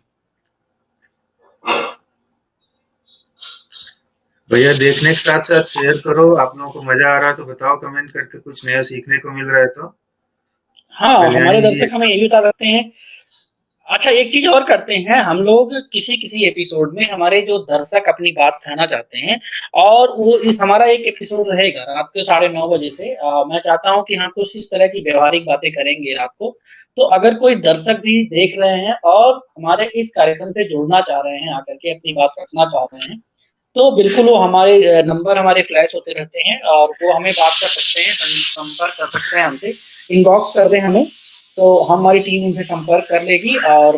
Speaker 2: भैया देखने के साथ साथ शेयर करो। आप लोगों को मजा आ रहा है तो बताओ कमेंट करके, कुछ नया सीखने को मिल रहा है तो।
Speaker 1: हाँ, हमारे दर्शक हमें ये भी बता सकते हैं, अच्छा, एक चीज़ और करते हैं, हम लोग किसी-किसी एपिसोड में हमारे जो दर्शक अपनी बात कहना चाहते हैं और वो इस हमारा एक एपिसोड रहेगा रात के 9:30 बजे से मैं चाहता हूँ कि हम कुछ इस तरह की व्यावहारिक बातें करेंगे रात को। तो अगर कोई दर्शक भी देख रहे हैं और हमारे इस कार्यक्रम से जुड़ना चाह रहे हैं, आकर के अपनी बात रखना चाह रहे हैं, तो बिल्कुल वो हमारे नंबर हमारे फ्लैश होते रहते हैं और वो हमें बात कर सकते हैं, संपर्क कर सकते हैं हमसे, इनबॉक्स कर दें हमें, तो हमारी टीम उनसे संपर्क कर लेगी और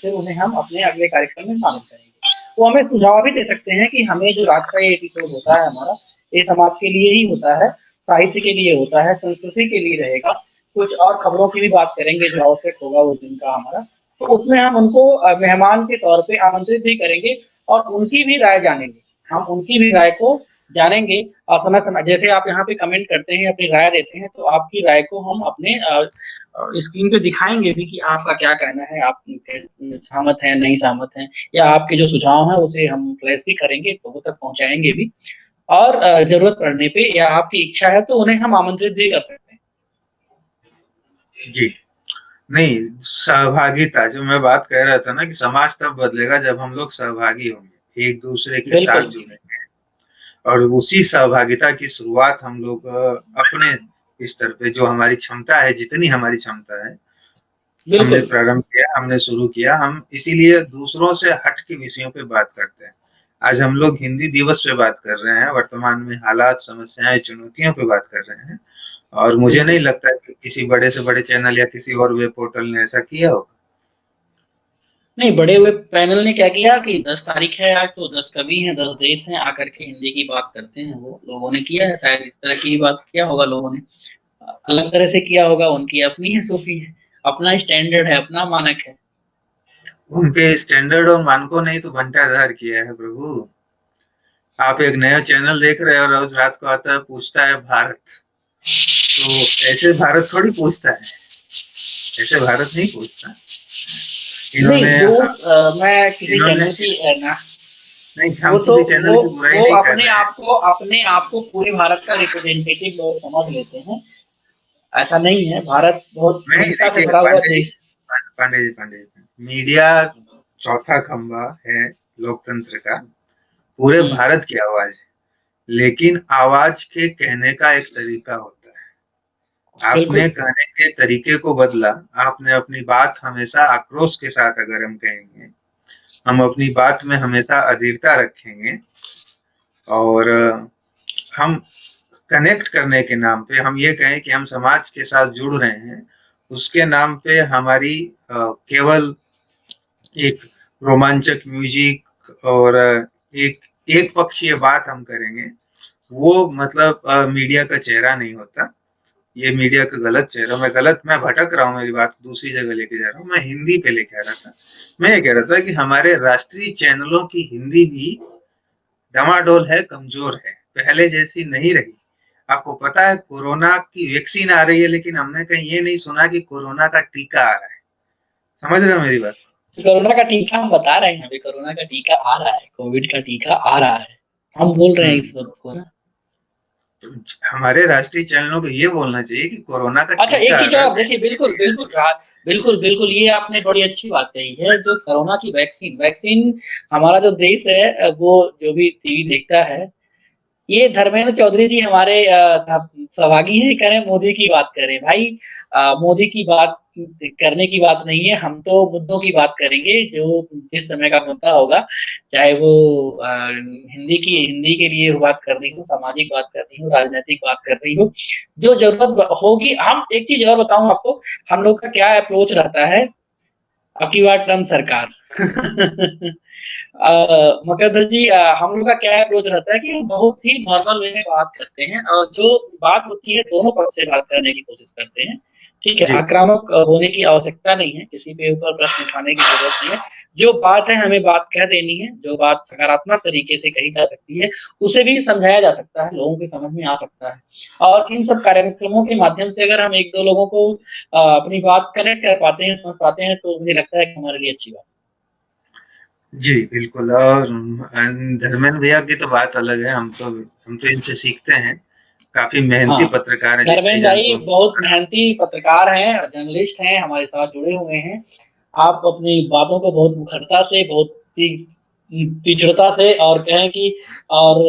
Speaker 1: फिर उन्हें हम अपने अगले कार्यक्रम में शामिल करेंगे। वो हमें सुझाव भी दे सकते हैं कि हमें जो रात का ये एपिसोड होता है हमारा, ये समाज के लिए ही होता है, साहित्य के लिए होता है, संस्कृति के लिए रहेगा, कुछ और खबरों की भी बात करेंगे जो आवश्यक होगा उस दिन का हमारा, तो उसमें हम उनको मेहमान के तौर पे आमंत्रित भी करेंगे और उनकी भी राय जानेंगे। हम उनकी भी राय को जानेंगे और समय-समय जैसे आप यहाँ पे कमेंट करते हैं, अपनी राय देते हैं, तो आपकी राय को हम अपने स्क्रीन पे दिखाएँगे भी कि आपका क्या कहना है, आप सहमत हैं, नहीं सहमत हैं या आपके जो सुझाव हैं उसे हम फ्लैश भी करेंगे, लोगों तक पहुँचाएँगे भी और ज़रूरत पड़ने पे या आपकी इच्छा है तो उन्हें हम आमंत्रित भी कर सकते हैं।
Speaker 2: जी। नहीं, सहभागिता जो मैं बात कह रहा था ना कि समाज तब बदलेगा जब हम लोग सहभागी होंगे, एक दूसरे के साथ
Speaker 1: बिल्कुल।
Speaker 2: जुड़ेंगे और उसी सहभागिता की शुरुआत हम लोग अपने स्तर पे जो हमारी क्षमता है, जितनी हमारी क्षमता है, हमने
Speaker 1: बिल्कुल।
Speaker 2: प्रारंभ किया, हमने शुरू किया, हम इसीलिए दूसरों से हट के विषयों पे बात करते हैं। आज हम लोग हिंदी दिवस पे बात कर रहे हैं, वर्तमान में हालात, समस्याएँ, चुनौतियों पे बात कर रहे हैं और मुझे नहीं
Speaker 1: बिल्कुल।
Speaker 2: लगता कि किसी बड़े से बड़े चैनल या किसी और वेब पोर्टल ने ऐसा किया होगा।
Speaker 1: नहीं, बड़े हुए पैनल ने क्या किया कि 10 तारीख है आज तो 10 कवि हैं, 10 देश हैं, आकर के हिंदी की बात करते हैं वो, लोगों ने किया है शायद इस तरह की ही बात किया होगा लोगों ने। अलग तरह से किया होगा, उनकी अपनी ही सूफ़ी है, अपना स्टैंडर्ड है, अपना मानक है।
Speaker 2: उनके स्टैंडर्ड और मानकों ने ही तो घंटाधार किया है प्रभु। आप एक नया चैनल देख रहे हो, रोज रात को आता है, पूछता है भारत, तो ऐसे भारत थोड़ी पूछता है, ऐसे भारत नहीं पूछता।
Speaker 1: नहीं,
Speaker 2: इन्होंने
Speaker 1: मैं किसी
Speaker 2: इन्होंने
Speaker 1: चैनल की ना
Speaker 2: नहीं,
Speaker 1: वो
Speaker 2: हम
Speaker 1: तो
Speaker 2: किसी चैनल की बुराई
Speaker 1: वो
Speaker 2: नहीं कर
Speaker 1: अपने
Speaker 2: रहे हैं।
Speaker 1: आप को पूरे भारत का रिप्रेजेंटेटिव लोग समझ लेते हैं। ऐसा नहीं है, भारत बहुत
Speaker 2: नहीं,
Speaker 1: विविधता से
Speaker 2: देखिए
Speaker 1: भरा हुआ देश।
Speaker 2: पांडे जी, मीडिया चौथा खंभा है लोकतंत्र का, पूरे
Speaker 1: हुँ।
Speaker 2: भारत की आवाज है, लेकिन आवाज के कहने का एक तरीका होता है। आपने
Speaker 1: बिल्कुल।
Speaker 2: कहने के तरीके को बदला, आपने अपनी बात हमेशा आक्रोश के साथ अगर हम कहेंगे, हम अपनी बात में हमेशा अधीरता रखेंगे और हम कनेक्ट करने के नाम पे हम ये कहें कि हम समाज के साथ जुड़ रहे हैं, उसके नाम पे हमारी केवल एक रोमांचक म्यूजिक और एक एक पक्षीय बात हम करेंगे, वो मतलब मीडिया का चेहरा नहीं होता। ये मीडिया का गलत चेहरा, मैं भटक रहा हूँ, मेरी बात दूसरी जगह लेके जा रहा हूँ, मैं हिंदी पे लेके आ रहा था। मैं ये कह रहा था कि हमारे राष्ट्रीय चैनलों की हिंदी भी डामाडोल है, कमजोर है, पहले जैसी नहीं रही। आपको पता है कोरोना की वैक्सीन आ रही है, लेकिन हमने कहीं ये नहीं सुना कि कोरोना का टीका आ रहा है। समझ रहे हो मेरी बात?
Speaker 1: कोरोना का टीका हम बता रहे हैं अभी कोरोना का टीका आ रहा है, कोविड का टीका आ रहा है। हम बोल रहे हैं इस वक़्त को ना।
Speaker 2: तो हमारे राष्ट्रीय चैनलों को ये बोलना चाहिए कि कोरोना का
Speaker 1: अच्छा, एक
Speaker 2: टीका आ
Speaker 1: चीज़
Speaker 2: रहा है,
Speaker 1: और देखिए बिल्कुल, बिल्कुल बिल्कुल, बिल्कुल ये आपने बड़ी अच्छी बात कही है, जो कोरोना की वैक्सीन वैक्सीन हमारा जो देश है वो जो भी टीवी देखता है ये धर्मेंद्र चौधरी जी हमारे सहभागी हैं, कह रहे हैं मोदी की बात करें। भाई मोदी की बात करने की बात नहीं है, हम तो मुद्दों की बात करेंगे जो जिस समय का मुद्दा होगा, चाहे वो हिंदी के लिए बात करनी हो, सामाजिक बात करनी हो, राजनैतिक बात करनी हो, जो ज़रूरत होगी हम एक चीज़ और बताऊँ आपको, हम लोग का क्या अप्रोच रहता है, अब की बार ट्रम्प सरकार। मकरधर जी हम लोग का क्या अप्रोच रहता है कि हम बहुत ही नॉर्मल वे में बात करते हैं और जो बात होती है दोनों पक्ष से बात करने की कोशिश करते हैं। ठीक है,
Speaker 2: जी।
Speaker 1: आक्रामक होने की आवश्यकता नहीं है, किसी के ऊपर प्रश्न उठाने की ज़रूरत नहीं है। जो बात है हमें बात कह देनी है, जो बात सकारात्मक तरीके से कही जा सकती है, उसे भी समझाया जा सकता है, लोगों की समझ में आ सकता है। और इन सब कार्यक्रमों के माध्यम से अगर हम 1-2 लोगों को अपनी बात कनेक्ट कर पाते हैं, समझ पाते हैं, तो मुझे लगता है कि हमारे लिए अच्छी बात है।
Speaker 2: जी, बिल्कुल और धर्मेंद्र भैया की तो बात अलग है, हम तो इनसे सीखते हैं। काफ़ी मेहनती
Speaker 1: हाँ,
Speaker 2: पत्रकार हैं, जितनी
Speaker 1: धर्मेंद्र भाई
Speaker 2: जानते हो।
Speaker 1: बहुत मेहनती पत्रकार हैं, जर्नलिस्ट हैं, हमारे साथ जुड़े हुए हैं। आप अपनी बातों को बहुत मुखरता से, बहुत तीक्ष्णता से और कहें कि और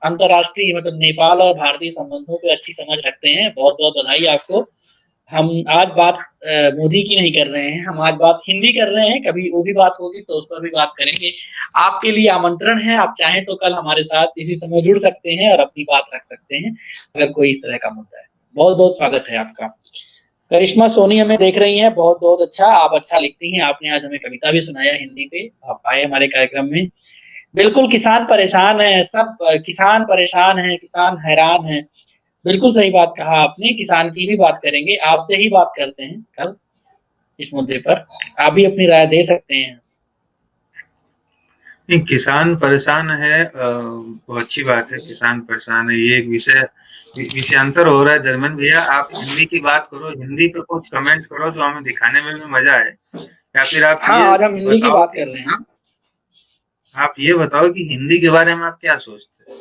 Speaker 1: अंतर्राष्ट्रीय मतलब नेपाल और भारतीय संबंधों पे अच्छी समझ रखते हैं। बहुत-बहुत बधाई आपको। हम आज बात मोदी की नहीं कर रहे हैं, हम आज बात हिंदी कर रहे हैं, कभी वो भी बात होगी तो उस पर भी बात करेंगे। आपके लिए आमंत्रण है, आप चाहें तो कल हमारे साथ इसी समय जुड़ सकते हैं और अपनी बात रख सकते हैं, अगर कोई इस तरह का मुद्दा है। बहुत-बहुत स्वागत है आपका। करिश्मा सोनी हमें देख रही हैं, बहुत-बहुत अच्छा, आप अच्छा लिखती हैं, आपने आज हमें कविता भी सुनाया हिंदी पे, आप आए हमारे कार्यक्रम में। बिल्कुल किसान परेशान हैं, सब किसान परेशान हैं, किसान हैरान हैं। बिल्कुल सही बात कहा आपने, किसान की भी बात करेंगे, आपसे ही बात करते हैं कल इस मुद्दे पर। आप भी अपनी राय दे सकते हैं।
Speaker 2: नहीं, किसान परेशान है, बहुत अच्छी बात है, किसान परेशान है। ये एक विषयांतर हो रहा है। धर्मेंद्र भैया, आप हिंदी की बात करो, हिंदी पे कुछ कमेंट करो जो हमें दिखाने में भी मजा आए, या फिर आप
Speaker 1: हाँ,
Speaker 2: ये
Speaker 1: आज हम हिंदी की
Speaker 2: बताओ
Speaker 1: बात
Speaker 2: कि
Speaker 1: कर रहे हैं।
Speaker 2: आप ये बताओ कि हिंदी के बारे में आप क्या सोचते हैं?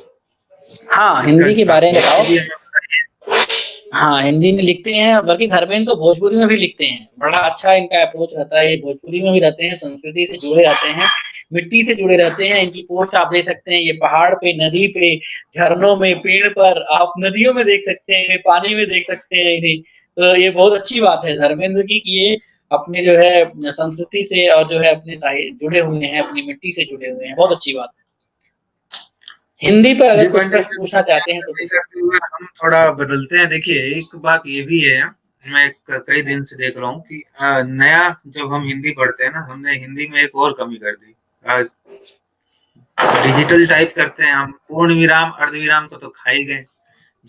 Speaker 1: हाँ,
Speaker 2: इसका
Speaker 1: हिंदी के बारे में बताओ।
Speaker 2: भी हमें बताइए।
Speaker 1: हाँ, हिंदी में लिखते हैं, बल्कि घर में तो भोजपुरी में भी लिखते हैं। बड़ा अच्छा इनका अप्रोच रहता है, ये भोजपुरी में भी रहते हैं, संस्कृति से जुड़े रहते हैं, मिट्टी से जुड़े रहते हैं। इनकी पोस्ट आप देख सकते हैं, ये पहाड़ पे, नदी पे, झरनों में, पेड़ पर, आप नदियों में देख सकते हैं इन्हें, पानी में देख सकते हैं इन्हें। तो ये बहुत अच्छी बात है धर्मेंद्र की कि ये अपने जो है संस्कृति से और जो है अपने जुड़े हुए हैं, अपनी मिट्टी से जुड़े हुए हैं। बहुत अच्छी बात है। हिंदी पर
Speaker 2: जी
Speaker 1: अगर कुछ
Speaker 2: पांडे
Speaker 1: प्रश्न
Speaker 2: जी,
Speaker 1: पूछना चाहते हैं तो
Speaker 2: नहीं
Speaker 1: पूछ सकते
Speaker 2: करते
Speaker 1: हैं।
Speaker 2: हुए हम थोड़ा बदलते हैं। देखिए, एक बात ये भी है, मैं कई दिन से देख रहा हूँ कि नया जब हम हिंदी पढ़ते हैं ना, हमने हिंदी में एक और कमी कर दी। डिजिटल टाइप करते हैं हम, पूर्ण विराम अर्ध विराम को तो खा ही गए।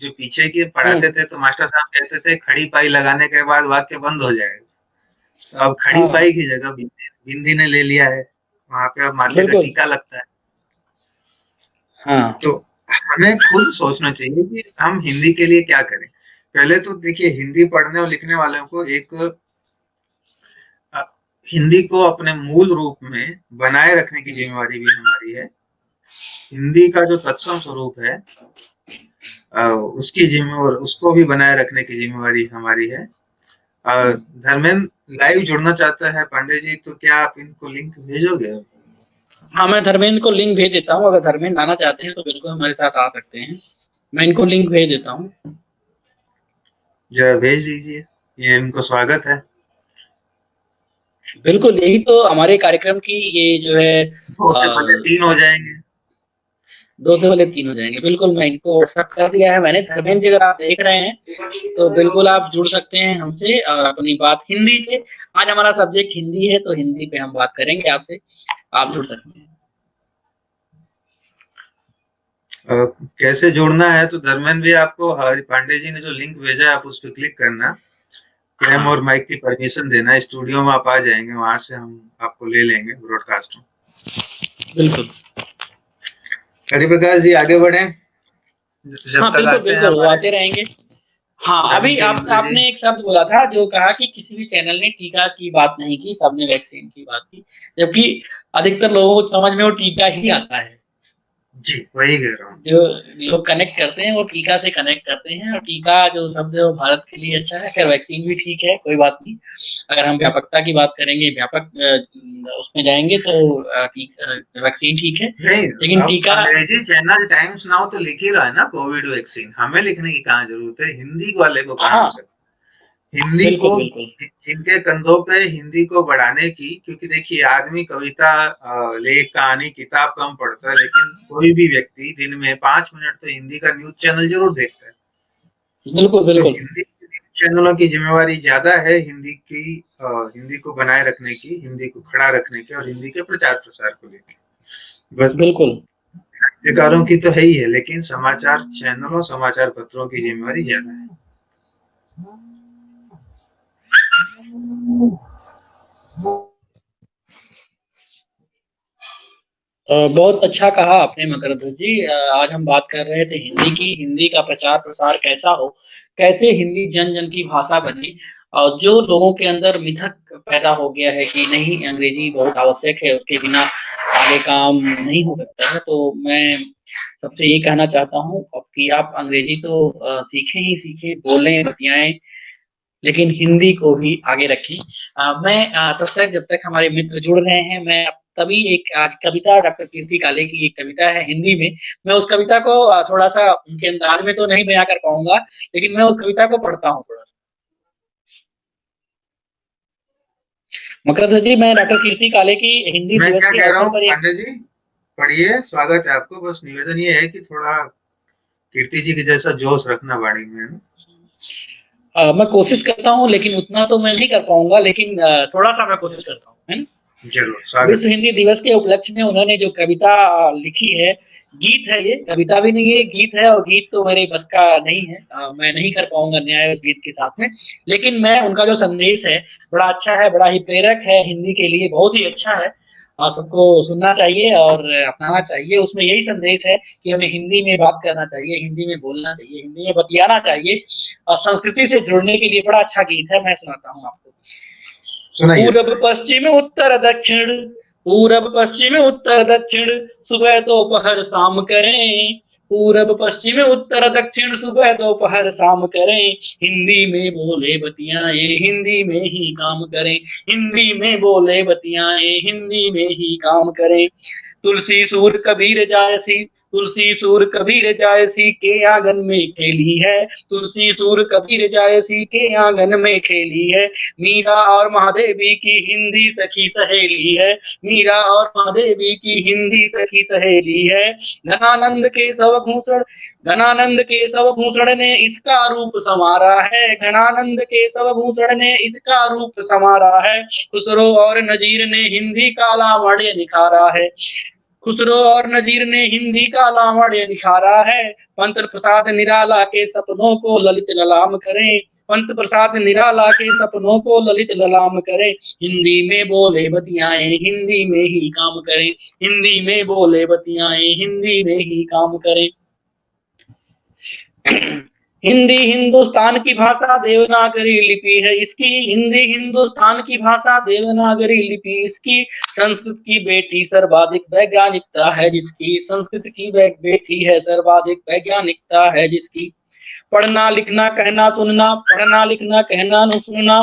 Speaker 2: जो पीछे के पढ़ाते
Speaker 1: हुँ,
Speaker 2: थे तो मास्टर साहब कहते थे खड़ी पाई लगाने के बाद वाक्य बंद हो जाएगा। तो अब खड़ी
Speaker 1: हाँ,
Speaker 2: पाई की जगह बिंदी ने ले लिया है, वहां पे अब माथे का
Speaker 1: बिल्कुल।
Speaker 2: टीका लगता है।
Speaker 1: हाँ,
Speaker 2: तो हमें खुद सोचना चाहिए कि हम हिंदी के लिए क्या करें। पहले तो देखिए, हिंदी पढ़ने और लिखने वालों को एक अ, हिंदी को अपने मूल रूप में बनाए रखने की
Speaker 1: हुँ,
Speaker 2: जिम्मेवारी भी हमारी है। हिंदी का जो तत्सम स्वरूप है, उसकी जिम्मेवार उसको भी बनाए रखने की जिम्मेवारी हमारी है।
Speaker 1: हुँ।
Speaker 2: धर्मेंद्र लाइव जुड़ना चाहता है पांडे जी, तो क्या आप इनको लिंक भेजोगे?
Speaker 1: हाँ, मैं धर्मेंद्र को लिंक भेज देता हूँ, अगर धर्मेंद्र आना चाहते हैं तो बिल्कुल हमारे साथ आ सकते हैं। मैं इनको लिंक भेज देता हूँ।
Speaker 2: जरा भेज दीजिए, ये इनको स्वागत है।
Speaker 1: बिल्कुल, यही तो हमारे कार्यक्रम की ये जो है
Speaker 2: दो से भले तीन हो जाएंगे।
Speaker 1: 2 से भले 3 हो जाएँगे। बिल्कुल, मैं इनको व्हाट्सएप कर दिया है मैंने। धर्मेंद्र जी अगर आप देख रहे हैं, तो बिल्कुल आप जुड़ सकते हैं हमसे और अपनी बात हिंदी पे। आज हमारा सब्जेक्ट हिंदी है, तो हिंदी पे हम बात करेंगे आपसे। आप जुड़ सकते हैं।
Speaker 2: कैसे जोड़ना है तो धर्मेंद्र भी, आपको हरि पांडे जी ने जो लिंक भेजा है आप उस पर क्लिक करना, कैम
Speaker 1: हाँ,
Speaker 2: और माइक की परमिशन देना, स्टूडियो में आप आ जाएंगे, वहां से हम आपको ले लेंगे ब्रॉडकास्ट में।
Speaker 1: बिल्कुल।
Speaker 2: हरिप्रकाश जी आगे बढ़े, जब
Speaker 1: हाँ,
Speaker 2: तक
Speaker 1: बिल्कुल,
Speaker 2: आते हैं
Speaker 1: बिल्कुल, वो
Speaker 2: हमारे
Speaker 1: आते रहेंगे। हाँ, अभी आप
Speaker 2: रविचंद्र जी।
Speaker 1: आपने एक शब्द बोला था जो कहा कि किसी भी चैनल ने टीका की बात नहीं की, सबने वैक्सीन की बात की। जबकि अधिकतर लोगों को समझ में वो टीका ही आता है।
Speaker 2: जी वही कह रहा हूँ।
Speaker 1: जो लोग कनेक्ट करते हैं वो टीका से कनेक्ट करते हैं और टीका जो शब्द है वो भारत के लिए अच्छा है। खैर वैक्सीन भी ठीक है, कोई बात नहीं। अगर हम व्यापकता की बात करेंगे, व्यापक उसमें जाएँगे तो वैक्सीन ठीक है।
Speaker 2: नहीं,
Speaker 1: लेकिन
Speaker 2: अब
Speaker 1: टीका
Speaker 2: अंग्रेजी चैनल टाइम्स नाउ तो लिख ही रहा है ना कोविड वैक्सीन, हमें लिखने की कहाँ जरूरत है, हिंदी वाले को कहाँ
Speaker 1: हाँ,
Speaker 2: आवश्यकता है? हिंदी को,
Speaker 1: बिल्कुल, बिल्कुल।
Speaker 2: इनके कंधों पे हिंदी को बढ़ाने की, क्योंकि देखिए आदमी कविता, लेख, कहानी, किताब कम पढ़ता है, लेकिन कोई भी व्यक्ति दिन में 5 मिनट तो हिंदी का न्यूज चैनल जरूर देखता है।
Speaker 1: बिल्कुल,
Speaker 2: तो
Speaker 1: बिल्कुल।
Speaker 2: हिंदी चैनलों की जिम्मेवारी ज्यादा है हिंदी की, हिंदी को बनाए रखने की, हिंदी को खड़ा रखने की और हिंदी के प्रचार प्रसार को लेकर। बस
Speaker 1: बिल्कुल।
Speaker 2: पत्रकारों की तो है ही है, लेकिन समाचार चैनलों, समाचार पत्रों की जिम्मेवारी ज्यादा है।
Speaker 1: बहुत अच्छा कहा आपने मकरंद जी। आज हम बात कर रहे थे हिंदी की, हिंदी का प्रचार-प्रसार कैसा हो, कैसे हिंदी जन-जन की भाषा बने और जो लोगों के अंदर मिथक पैदा हो गया है कि नहीं अंग्रेजी बहुत आवश्यक है, उसके बिना आगे काम नहीं हो सकता है, तो मैं सबसे ये कहना चाहता हूँ अब कि आप अंग्रेजी तो सीखें ही सीखें, बोलें, बतियाएँ लेकिन हिंदी को भी आगे रखें। मैं तब तक जब तक हमारे मित्र जुड़ रहे हैं, मैं तभी एक आज कविता डॉक्टर कीर्ति काले की एक कविता है हिंदी में, मैं उस कविता को थोड़ा-सा उनके अंदाज में तो नहीं बयाँ कर पाऊँगा, लेकिन मैं उस कविता को पढ़ता हूँ थोड़ा-सा। मकरंद जी, मैं डॉक्टर कीर्ति काले की हिंदी
Speaker 2: मैं
Speaker 1: दिवस
Speaker 2: क्या
Speaker 1: के
Speaker 2: कह रहा
Speaker 1: अवसर
Speaker 2: हूँ
Speaker 1: पर एक
Speaker 2: पांडे जी, पढ़िए, स्वागत है आपको। बस निवेदन ये है कि थोड़ा कीर्ति जी के जैसा जोश रखना वाणी में, है ना?
Speaker 1: मैं कोशिश करता हूँ, लेकिन उतना तो मैं नहीं कर पाऊँगा, लेकिन थोड़ा-सा मैं कोशिश करता हूँ, है ना?
Speaker 2: जरूर, स्वागत
Speaker 1: विश्व
Speaker 2: है।
Speaker 1: हिंदी दिवस के उपलक्ष्य में उन्होंने जो कविता लिखी है, गीत है ये, कविता भी नहीं है, गीत है, और गीत तो मेरे बस का नहीं है। मैं नहीं कर पाऊँगा न्याय उस गीत के साथ में, लेकिन मैं उनका जो संदेश है, बड़ा अच्छा है, बड़ा ही प्रेरक है, हिंदी के लिए बहुत ही अच्छा है, और सबको सुनना चाहिए और अपनाना चाहिए। उसमें यही संदेश है कि हमें हिंदी में बात करना चाहिए, हिंदी में बोलना चाहिए, हिंदी में बतियाना चाहिए, और संस्कृति से जुड़ने के लिए बड़ा अच्छा गीत है, मैं सुनाता हूँ आपको।
Speaker 2: सुनाइए,
Speaker 1: पूरब
Speaker 2: सुनाइए।
Speaker 1: पश्चिम उत्तर दक्षिण, पूरब पश्चिम उत्तर दक्षिण, सुबह दोपहर शाम करें, पूरब पश्चिम उत्तर दक्षिण, सुबह दोपहर शाम करें, हिंदी में बोले बतियाए, हिंदी में ही काम करें, हिंदी में बोले बतियाए, हिंदी में ही काम करें। तुलसी सूर कबीर जायसी, तुलसी सूर कबीर जायसी के आंगन में खेली है, तुलसी सूर कबीर जायसी के आंगन में खेली है, मीरा और महादेवी की हिंदी सखी सहेली है, मीरा और महादेवी की हिंदी सखी सहेली है। घनानंद के सब घूसड़, घनानंद के सब भूषण ने इसका रूप संवारा है, घनानंद के सब भूषण ने इसका रूप संवारा है, खुसरो और नजीर ने हिंदी का लावण्य निखारा है, खुसरो और नजीर ने हिंदी का लावण्य निखारा है। पंत प्रसाद निराला के सपनों को ललित ललाम करें, पंत प्रसाद निराला के सपनों को ललित ललाम करें, हिंदी में बोले बतियाए, हिंदी में ही काम करें, हिंदी में बोले बतियाए, हिंदी में ही काम करें। हिंदी हिंदुस्तान की भाषा देवनागरी लिपि है इसकी, हिंदी हिंदुस्तान की भाषा देवनागरी लिपि इसकी, संस्कृत की बेटी सर्वाधिक वैज्ञानिकता है जिसकी, संस्कृत की बेटी है सर्वाधिक वैज्ञानिकता है जिसकी। पढ़ना लिखना कहना सुनना, पढ़ना लिखना कहना न सुनना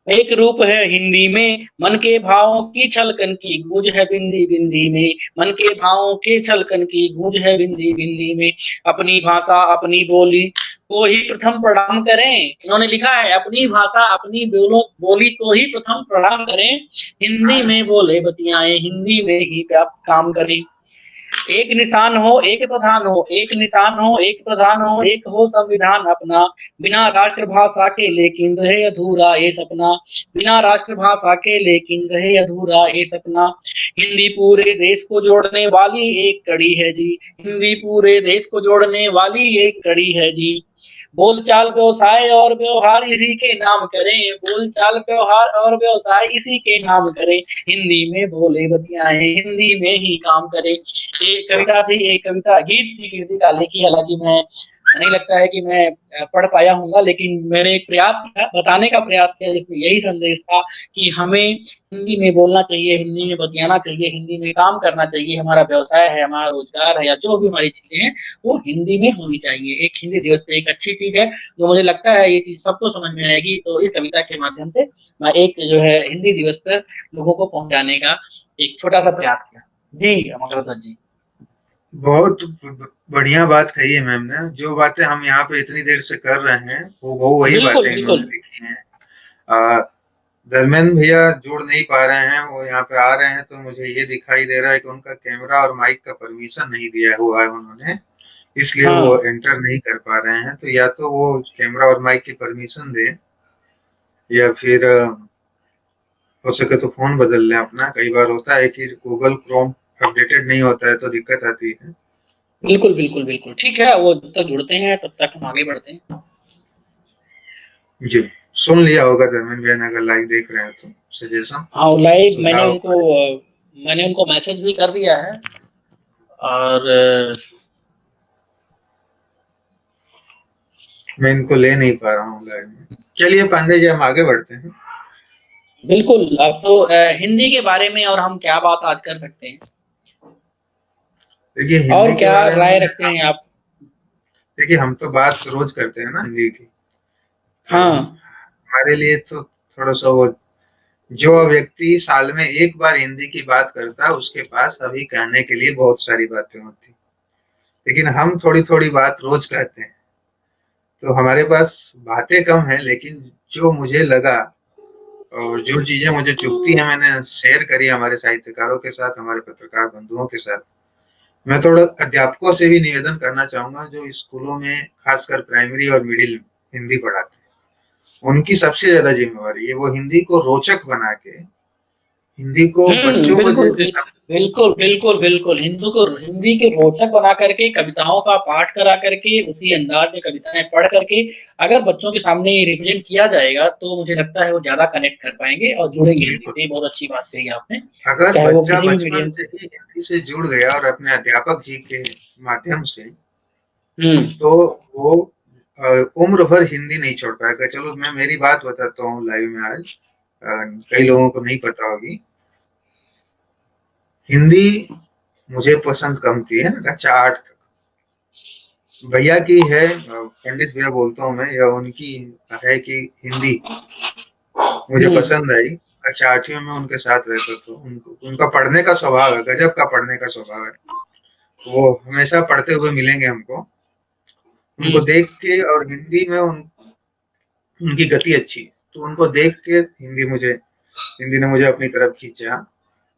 Speaker 1: एक रूप है हिंदी में, मन के भावों की छलकन की गूंज है बिंदी बिंदी में, मन के भावों के छलकन की गूंज है बिंदी बिंदी में। अपनी भाषा अपनी बोली को ही प्रथम प्रणाम करें, इन्होंने लिखा है अपनी भाषा अपनी बोली को ही प्रथम प्रणाम करें, हिंदी में बोले बतियाए, हिंदी में ही काम करें। एक निशान हो एक प्रधान हो, एक निशान हो एक प्रधान हो, एक हो संविधान अपना, बिना राष्ट्रभाषा के लेकिन रहे अधूरा ये सपना, बिना राष्ट्रभाषा के लेकिन रहे अधूरा ये सपना। हिंदी पूरे देश को जोड़ने वाली एक कड़ी है जी, हिंदी पूरे देश को जोड़ने वाली एक कड़ी है जी। बोलचाल व्यवसाय और व्यवहार इसी के नाम करें, बोलचाल व्यवहार और व्यवसाय इसी के नाम करें, हिंदी में बोले बतियाए, हिंदी में ही काम करें। एक कविता थी, एक कविता गीत थी कीर्ति काले की, हालांकि मैं नहीं लगता है कि मैं पढ़ पाया हूँगा, लेकिन मैंने एक प्रयास किया, बताने का प्रयास किया, जिसमें यही संदेश था कि हमें हिंदी में बोलना चाहिए, हिंदी में बतियाना चाहिए, हिंदी में काम करना चाहिए, हमारा व्यवसाय है, हमारा रोजगार है, या जो भी हमारी चीजें हैं वो हिंदी में होनी चाहिए। एक हिंदी दिवस पे एक अच्छी चीज है, जो मुझे लगता है ये चीज सबको समझ में आएगी, तो इस कविता के माध्यम से मैं एक जो है हिंदी दिवस पर लोगों को पहुंचाने का एक छोटा सा प्रयास किया। जी अमर जी,
Speaker 2: बहुत बढ़िया बात कही है मैम ने। जो बातें हम यहाँ पे इतनी देर से कर रहे हैं वो वही
Speaker 1: बिल्कुल
Speaker 2: बातें इन्होंने
Speaker 1: बिल्कुल।
Speaker 2: लिखी हैं। धर्मेंद्र भैया जुड़ नहीं पा रहे हैं, वो यहाँ पे आ रहे हैं तो मुझे ये दिखाई दे रहा है कि उनका कैमरा और माइक का परमिशन नहीं दिया हुआ है उन्होंने, इसलिए वो
Speaker 1: हाँ
Speaker 2: एंटर नहीं कर पा रहे हैं। तो या तो वो कैमरा और माइक की परमिशन दे, या फिर हो सके तो फोन बदल लें अपना। कई बार होता है कि गूगल क्रोम अपडेटेड नहीं होता है तो दिक्कत आती है।
Speaker 1: बिल्कुल बिल्कुल बिल्कुल, ठीक है, वो जब तक जुड़ते हैं तब तक हम आगे बढ़ते हैं।
Speaker 2: जी, सुन लिया होगा धर्मेंद्र भैया ने, अगर लाइव देख रहे हैं तो सजेशन
Speaker 1: हाँ लाइव
Speaker 2: सुझाव।
Speaker 1: मैंने उनको मैसेज भी कर दिया है, और
Speaker 2: मैं इनको ले नहीं पा रहा हूँ लाइव में। चलिए पांडे जी, हम आगे बढ़ते हैं।
Speaker 1: बिल्कुल। अब तो हिंदी के बारे में और हम क्या बात आज कर सकते हैं,
Speaker 2: देखिए
Speaker 1: और
Speaker 2: हिंदी के
Speaker 1: क्या
Speaker 2: बारे में
Speaker 1: राय रखते हैं आप?
Speaker 2: देखिए हम तो बात रोज करते हैं ना हिंदी की।
Speaker 1: हाँ।
Speaker 2: हमारे लिए तो थोड़ा सा वो, जो व्यक्ति साल में एक बार हिंदी की बात करता है उसके पास अभी कहने के लिए बहुत सारी बातें होती, लेकिन हम थोड़ी थोड़ी बात रोज कहते हैं, तो हमारे पास बातें कम है, लेकिन जो मुझे लगा और जो चीजें मुझे चुभती हैं मैंने शेयर करी हमारे साहित्यकारों के साथ, हमारे पत्रकार बंधुओं के साथ। मैं थोड़ा अध्यापकों से भी निवेदन करना चाहूंगा जो स्कूलों में खासकर प्राइमरी और मिडिल हिंदी पढ़ाते हैं, उनकी सबसे ज्यादा जिम्मेवारी है वो हिंदी को रोचक बना के, हिंदी को बच्चों को
Speaker 1: बिल्कुल,
Speaker 2: जैसे
Speaker 1: बिल्कुल, बिल्कुल, बिल्कुल। हिंदी के रोचक बना करके, कविताओं का पाठ करा करके, उसी अंदाज़ में कविताएँ पढ़ करके, अगर बच्चों के सामने रिप्रेज़ेंट किया जाएगा, तो मुझे लगता है वो ज़्यादा कनेक्ट कर पाएँगे और जुड़ेंगे हिंदी
Speaker 2: बिल्कुल,
Speaker 1: से। ये बहुत अच्छी बात कही आपने,
Speaker 2: अगर
Speaker 1: चाहे वो
Speaker 2: बच्चा
Speaker 1: किसी भी
Speaker 2: बचपन
Speaker 1: मीडियम
Speaker 2: से
Speaker 1: से।
Speaker 2: ही हिंदी से जुड़ गया और अपने अध्यापक जी के माध्यम से,
Speaker 1: हुँ,
Speaker 2: तो वो उम्र भर हिंदी नहीं छोड़ पाएगा। चलो मैं मेरी बात बताता हूँ लाइव में आज, कई लोगों को नहीं पता होगी। हिंदी मुझे पसंद कम थी, है ना, कक्षा 8 तक। भैया की है, पंडित भैया बोलता हूँ मैं, या उनकी है कि हिंदी मुझे
Speaker 1: हुँ,
Speaker 2: पसंद आई। कक्षा 8वीं में उनके साथ रहता था, उनको उनका पढ़ने का स्वभाव है, गजब का पढ़ने का स्वभाव है। वो हमेशा पढ़ते हुए मिलेंगे हमको।
Speaker 1: हुँ,
Speaker 2: उनको देख के, और हिंदी में उनकी गति अच्छी है, तो उनको देख के हिंदी ने मुझे अपनी तरफ खींचा।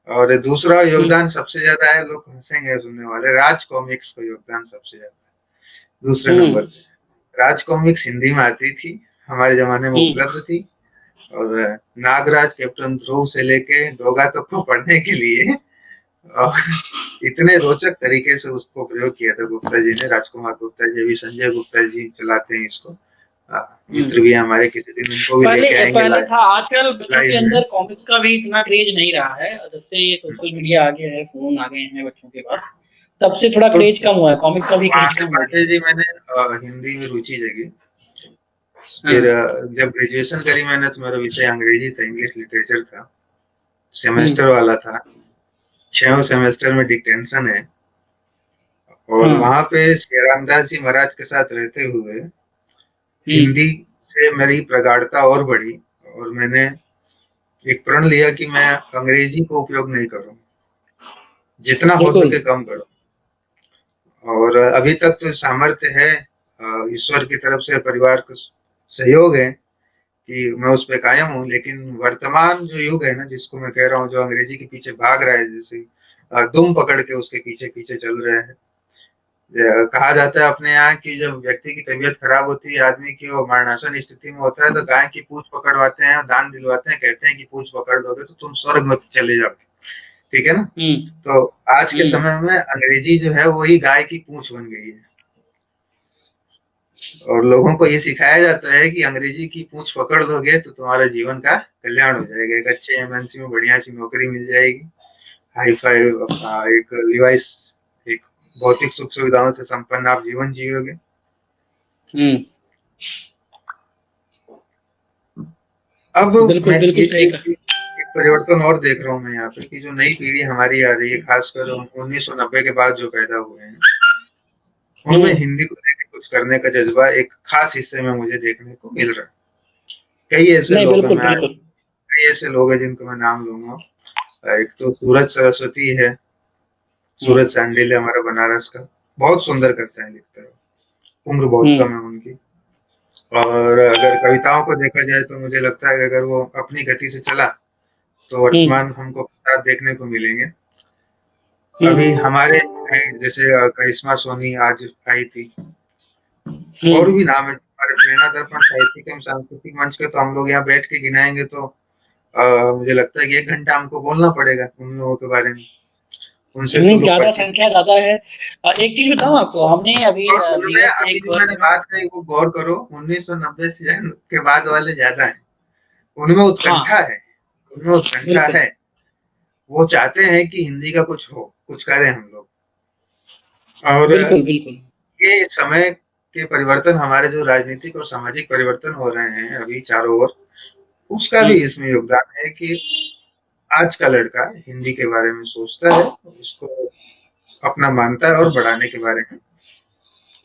Speaker 2: और दूसरा
Speaker 1: हुँ,
Speaker 2: योगदान सबसे ज्यादा है, लोग हंसेंगे सुनने वाले, राज कॉमिक्स का योगदान सबसे ज्यादा है दूसरे
Speaker 1: हुँ,
Speaker 2: नंबर पे। राज कॉमिक्स हिंदी में आती थी, हमारे जमाने में
Speaker 1: हुँ,
Speaker 2: उपलब्ध थी, और नागराज, कैप्टन ध्रुव से लेके डोगा तक को पढ़ने के लिए, और इतने रोचक तरीके से उसको प्रयोग किया था गुप्ता जी ने, राजकुमार गुप्ता जी, अभी संजय गुप्ता जी चलाते हैं इसको।
Speaker 1: हुँ।
Speaker 2: मित्र भी हैं हमारे, किसी दिन उनको भी लेके
Speaker 1: पहले
Speaker 2: आएंगे
Speaker 1: पहले
Speaker 2: लाइव,
Speaker 1: था, आजकल बच्चों के
Speaker 2: लाइव में।
Speaker 1: अंदर कॉमिक्स का भी इतना क्रेज नहीं रहा है। जब से ये सोशल मीडिया आ गया है, फोन आ गए हैं बच्चों के पास, तब से थोड़ा
Speaker 2: तो
Speaker 1: क्रेज कम हुआ है, कॉमिक्स का भी
Speaker 2: वहां
Speaker 1: क्रेज
Speaker 2: से
Speaker 1: कम हो गया
Speaker 2: बढ़ते
Speaker 1: है।
Speaker 2: जी मैंने हिंदी में रुचि जगी। फिर
Speaker 1: हाँ।
Speaker 2: जब ग्रेजुएशन करी मैंने, तो मेरा विषय अंग्रेजी था, इंग्लिश लिटरेचर था,
Speaker 1: हुँ,
Speaker 2: सेमेस्टर वाला था, 6 सेमेस्टर में डिक्टेंशन है। और
Speaker 1: हाँ,
Speaker 2: वहां पे श्री रामदास जी महाराज के साथ रहते हुए
Speaker 1: हुँ,
Speaker 2: हिंदी से मेरी प्रगाढ़ता और बढ़ी, और मैंने एक प्रण लिया कि मैं अंग्रेजी को उपयोग नहीं करूँ, जितना हो
Speaker 1: बिल्कुल।
Speaker 2: सके कम करूँ। और अभी तक तो सामर्थ्य है, ईश्वर की तरफ से, परिवार का सहयोग है कि मैं उस पे कायम हूँ। लेकिन वर्तमान जो युग है ना, जिसको मैं कह रहा हूँ, जो अंग्रेजी के पीछे भाग रहा है, जैसे दुम पकड़ के उसके पीछे पीछे चल रहे हैं। कहा जाता है अपने यहाँ कि जब व्यक्ति की तबीयत खराब होती है, आदमी की वो मरणासन स्थिति में होता है, तो गाय की पूंछ पकड़वाते हैं, दान दिलवाते हैं, कहते हैं कि पूंछ पकड़ लोगे तो तुम स्वर्ग में चले जाओगे। ठीक है ना?
Speaker 1: हुँ,
Speaker 2: तो आज के
Speaker 1: हुँ,
Speaker 2: समय में अंग्रेजी जो है वही गाय की पूंछ बन गई है, और लोगों को ये सिखाया जाता है कि अंग्रेजी की पूंछ पकड़ लोगे तो तुम्हारा जीवन का कल्याण हो जाएगा, एक अच्छे एमएनसी में बढ़िया सी नौकरी मिल जाएगी, हाई फाई अपना एक लिवाइस, एक भौतिक सुख सुविधाओं से संपन्न आप जीवन जियोगे।
Speaker 1: हुँ।
Speaker 2: अब
Speaker 1: बिल्कुल,
Speaker 2: मैं
Speaker 1: बिल्कुल सही कहा।
Speaker 2: एक परिवर्तन और देख रहा हूँ मैं यहाँ पे, कि जो नई पीढ़ी हमारी आ रही है, खासकर 1990 के बाद जो पैदा हुए हैं, उनमें
Speaker 1: हुँ,
Speaker 2: हिंदी को लेकर कुछ करने का जज्बा एक खास हिस्से में मुझे देखने को मिल रहा है। कई ऐसे
Speaker 1: नहीं
Speaker 2: लोग हैं,
Speaker 1: बिल्कुल, बिल्कुल।
Speaker 2: कई ऐसे लोग हैं जिनको मैं नाम लूंगा। एक तो सूरज सरस्वती है,
Speaker 1: हुँ,
Speaker 2: सूरज सांडिल है हमारा बनारस का, बहुत सुंदर करता है, लिखता है, उम्र बहुत
Speaker 1: हुँ,
Speaker 2: कम है उनकी। और अगर कविताओं को देखा जाए तो मुझे लगता है कि अगर वो अपनी गति से चला तो
Speaker 1: हुँ,
Speaker 2: वर्तमान हमको साथ देखने को मिलेंगे।
Speaker 1: हुँ,
Speaker 2: अभी हमारे हैं, जैसे करिश्मा सोनी आज आई थी,
Speaker 1: हुँ।
Speaker 2: और भी नाम है हमारे, प्रेरणा दर्पण साहित्यिक एवं सांस्कृतिक मंच के, तो हम लोग यहाँ बैठ के गिनाएंगे तो मुझे लगता है कि 1 घंटा हमको बोलना पड़ेगा उन लोगों के बारे में, उनसे तो
Speaker 1: नहीं,
Speaker 2: लोग
Speaker 1: ज़्यादा
Speaker 2: परिचित।
Speaker 1: संख्या ज़्यादा है। एक चीज़ बताऊँ आपको, हमने अभी
Speaker 2: और उनमें
Speaker 1: बीएड के
Speaker 2: अभी
Speaker 1: एक
Speaker 2: जो मैंने
Speaker 1: वर्ग में।
Speaker 2: बात कही वो गौर करो, 1990 से के बाद वाले ज्यादा हैं, उनमें
Speaker 1: हाँ,
Speaker 2: उत्कंठा है, उनमें उत्कंठा
Speaker 1: बिल्कुल,
Speaker 2: है, वो चाहते हैं कि हिंदी का कुछ हो, कुछ करें हम लोग। और
Speaker 1: बिल्कुल, बिल्कुल।
Speaker 2: ये समय के परिवर्तन, हमारे जो राजनीतिक और सामाजिक परिवर्तन हो रहे हैं अभी चारों ओर, उसका
Speaker 1: हुँ,
Speaker 2: भी इसमें योगदान है कि आज का लड़का हिंदी के बारे में सोचता है, उसको अपना मानता है, और बढ़ाने के बारे में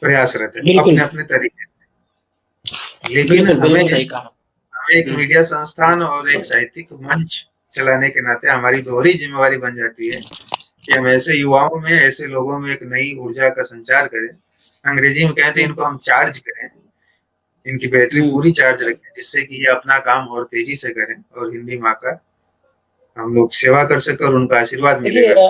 Speaker 2: प्रयासरत है
Speaker 1: बिल्कुल।
Speaker 2: अपने अपने तरीके। लेकिन
Speaker 1: बिल्कुल,
Speaker 2: हमें
Speaker 1: बिल्कुल सही कहा।
Speaker 2: हमें एक
Speaker 1: हुँ,
Speaker 2: मीडिया संस्थान और एक साहित्यिक मंच चलाने के नाते हमारी दोहरी जिम्मेवारी बन जाती है कि हम ऐसे युवाओं में, ऐसे लोगों में एक नई ऊर्जा का संचार करें। अंग्रेजी में कहते हैं
Speaker 1: हुँ,
Speaker 2: इनको हम चार्ज करें, इनकी बैटरी
Speaker 1: हुँ।
Speaker 2: पूरी चार्ज रखें, जिससे कि ये अपना काम और तेजी से करें और हिंदी माँ का हम लोग सेवा कर सकें और उनका आशीर्वाद
Speaker 1: देखिए
Speaker 2: मिलेगा।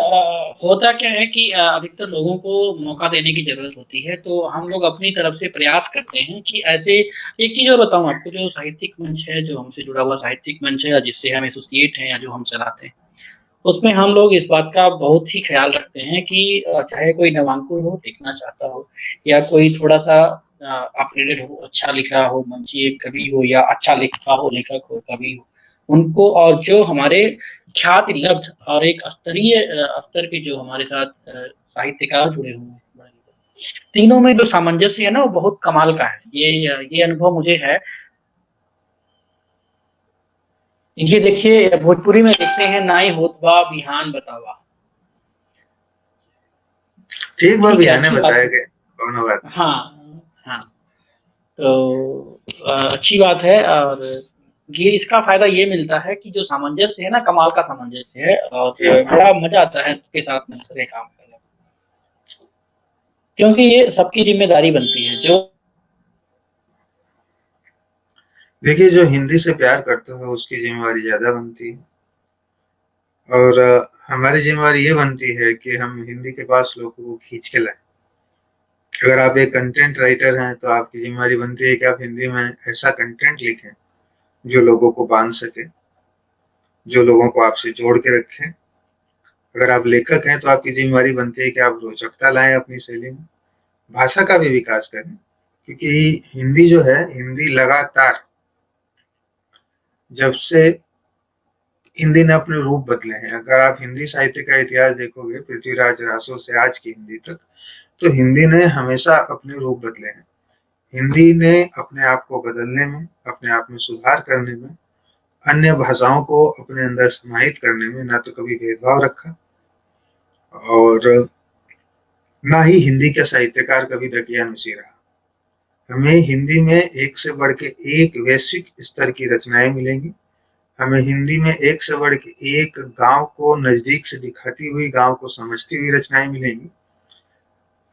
Speaker 1: होता क्या है कि अधिकतर लोगों को मौका देने की ज़रूरत होती है, तो हम लोग अपनी तरफ से प्रयास करते हैं कि ऐसे एक चीज़ और बताऊँ आपको जो साहित्यिक मंच है, जो हमसे जुड़ा हुआ साहित्यिक मंच है या जिससे हम एसोसिएट हैं या जो हम चलाते हैं, उसमें हम लोग इस बात का बहुत ही ख़्याल रखते हैं कि चाहे कोई नवांकुर हो, लिखना चाहता हो या कोई थोड़ा-सा अपग्रेडेड हो, अच्छा लिख रहा हो, मंचीय कवि हो या अच्छा लिखता हो, लेखक हो, कवि हो, उनको और जो हमारे ख्याति लब्ध और एक स्तरीय स्तर के जो हमारे साथ साहित्यकार जुड़े हुए हैं, तीनों में जो सामंजस्य है ना, वो बहुत कमाल का है। ये अनुभव मुझे है। ये देखिए भोजपुरी में लिखते हैं नाई होत बा बिहान बतावा।
Speaker 2: ठीक बा
Speaker 1: ठीक है,
Speaker 2: बिहाने
Speaker 1: अच्छी बात
Speaker 2: बताए
Speaker 1: है।
Speaker 2: गए, कौनो बात नहीं।
Speaker 1: हाँ, हाँ। तो अच्छी बात है और ये इसका फ़ायदा ये मिलता है कि जो सामंजस्य है ना, कमाल का सामंजस्य है और
Speaker 2: जी,
Speaker 1: बड़ा मज़ा आता है इसके साथ मिलकर के काम करने में। क्योंकि ये सबकी ज़िम्मेदारी बनती है, जो
Speaker 2: देखिए जो हिंदी से प्यार करता है उसकी जिम्मेवारी ज़्यादा बनती है और हमारी जिम्मेवारी ये बनती है कि हम हिंदी के पास लोगों को खींच के लाएँ। अगर आप एक कंटेंट राइटर हैं, तो आपकी ज़िम्मेवारी बनती है कि आप हिंदी में ऐसा कंटेंट लिखें, जो लोगों को बाँध सके, जो लोगों को आपसे जोड़ के रखे। अगर आप लेखक हैं, तो आपकी ज़िम्मेवारी बनती है कि आप रोचकता लाएँ अपनी शैली में, भाषा का भी विकास करें। क्योंकि हिंदी जो है, हिंदी लगातार जब से हिंदी ने अपने रूप बदले हैं। अगर आप हिंदी साहित्य का इतिहास देखोगे, पृथ्वीराज रासो से आज की हिंदी तक, तो हिंदी ने हमेशा अपने रूप बदले हैं। हिंदी ने अपने आप को बदलने में, अपने आप में सुधार करने में, अन्य भाषाओं को अपने अंदर समाहित करने में ना तो कभी भेदभाव रखा और ना ही हिंदी के साहित्यकार कभी दकियानुसी रहा। हमें हिंदी में एक से बढ़ के एक वैश्विक स्तर की रचनाएं मिलेंगी। हमें हिंदी में एक से बढ़ के एक गांव को नजदीक से दिखाती हुई, गांव को समझती हुई रचनाएं मिलेंगी।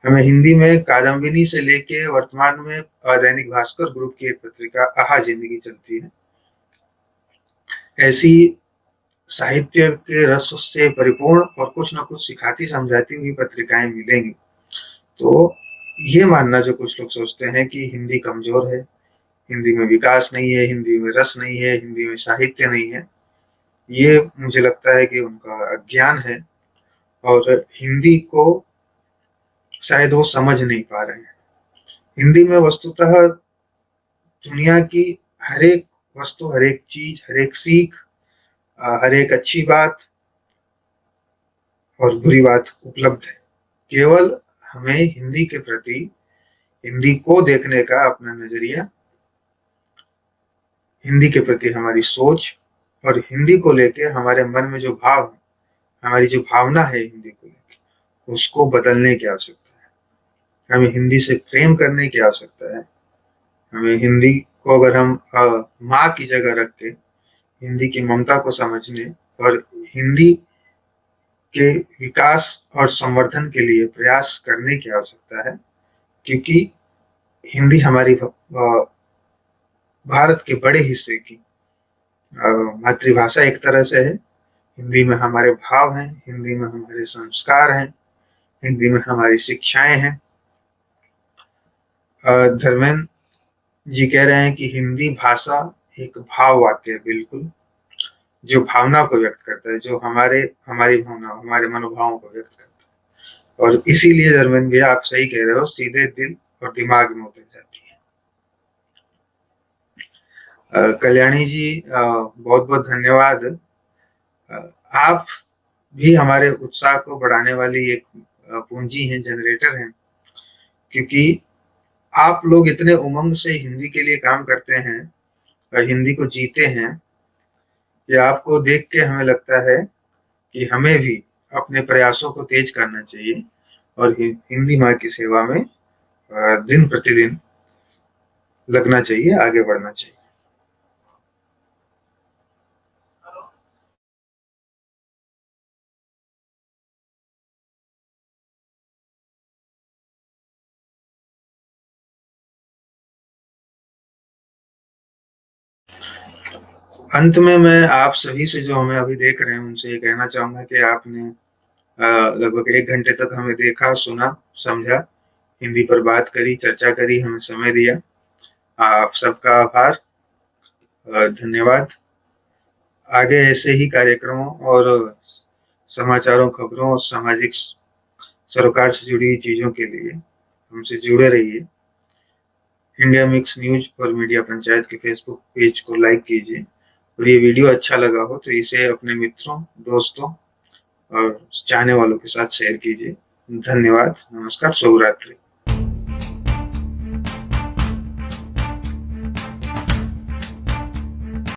Speaker 2: हमें हिंदी में कादम्बिनी से लेके वर्तमान में दैनिक भास्कर ग्रुप की एक पत्रिका आहा जिंदगी चलती है, ऐसी साहित्य के रस से परिपूर्ण और कुछ न कुछ सिखाती समझाती हुई पत्रिकाएं मिलेंगी। तो ये मानना जो कुछ लोग सोचते हैं कि हिंदी कमजोर है, हिंदी में विकास नहीं है, हिंदी में रस नहीं है, हिंदी में साहित्य नहीं है, ये मुझे लगता है कि उनका अज्ञान है और हिंदी को शायद वो समझ नहीं पा रहे हैं। हिंदी में वस्तुतः दुनिया की हर एक वस्तु, हर एक चीज, हर एक सीख, हर एक अच्छी बात और बुरी बात उपलब्ध है। केवल हमें हिंदी के प्रति, हिंदी को देखने का अपना नजरिया, हिंदी के प्रति हमारी सोच और हिंदी को लेके हमारे मन में जो भाव है, हमारी जो भावना है हिंदी को लेके, उसको बदलने की आवश्यकता है। हमें हिंदी से प्रेम करने की आवश्यकता है। हमें हिंदी को अगर हम माँ की जगह रख के हिंदी की ममता को समझने और हिंदी के विकास और संवर्धन के लिए प्रयास करने की आवश्यकता है। क्योंकि हिंदी हमारी भारत के बड़े हिस्से की मातृभाषा एक तरह से है। हिंदी में हमारे भाव हैं, हिंदी में हमारे संस्कार हैं, हिंदी में हमारी शिक्षाएं हैं। धर्मेंद्र जी कह रहे हैं कि हिंदी भाषा एक भाव वाक्य है, बिल्कुल, जो भावना को व्यक्त करता है, जो हमारी भावना, हमारे मनोभावों को व्यक्त करता है। और इसीलिए धर्मेंद्र भैया आप सही कह रहे हो, सीधे दिल और दिमाग में उतर जाती है। कल्याणी जी बहुत बहुत धन्यवाद। आप भी हमारे उत्साह को बढ़ाने वाली एक पूंजी हैं, जनरेटर हैं। क्योंकि आप लोग इतने उमंग से हिंदी के लिए काम करते हैं और हिंदी को जीते हैं कि आपको देख के हमें लगता है कि हमें भी अपने प्रयासों को तेज करना चाहिए और हिंदी माँ की सेवा में दिन प्रतिदिन लगना चाहिए, आगे बढ़ना चाहिए। अंत में मैं आप सभी से जो हमें अभी देख रहे हैं उनसे ये कहना चाहूंगा कि आपने लगभग 1 घंटे तक हमें देखा, सुना, समझा, हिंदी पर बात करी, चर्चा करी, हमें समय दिया। आप सबका आभार और धन्यवाद। आगे ऐसे ही कार्यक्रमों और समाचारों, खबरों और सामाजिक सरोकार से जुड़ी हुई चीजों के लिए हमसे जुड़े रहिए। इंडिया मिक्स न्यूज और मीडिया पंचायत के फेसबुक पेज को लाइक कीजिए और ये वीडियो अच्छा लगा हो तो इसे अपने मित्रों, दोस्तों और चाहने वालों के साथ शेयर कीजिए। धन्यवाद, नमस्कार, शुभ रात्रि।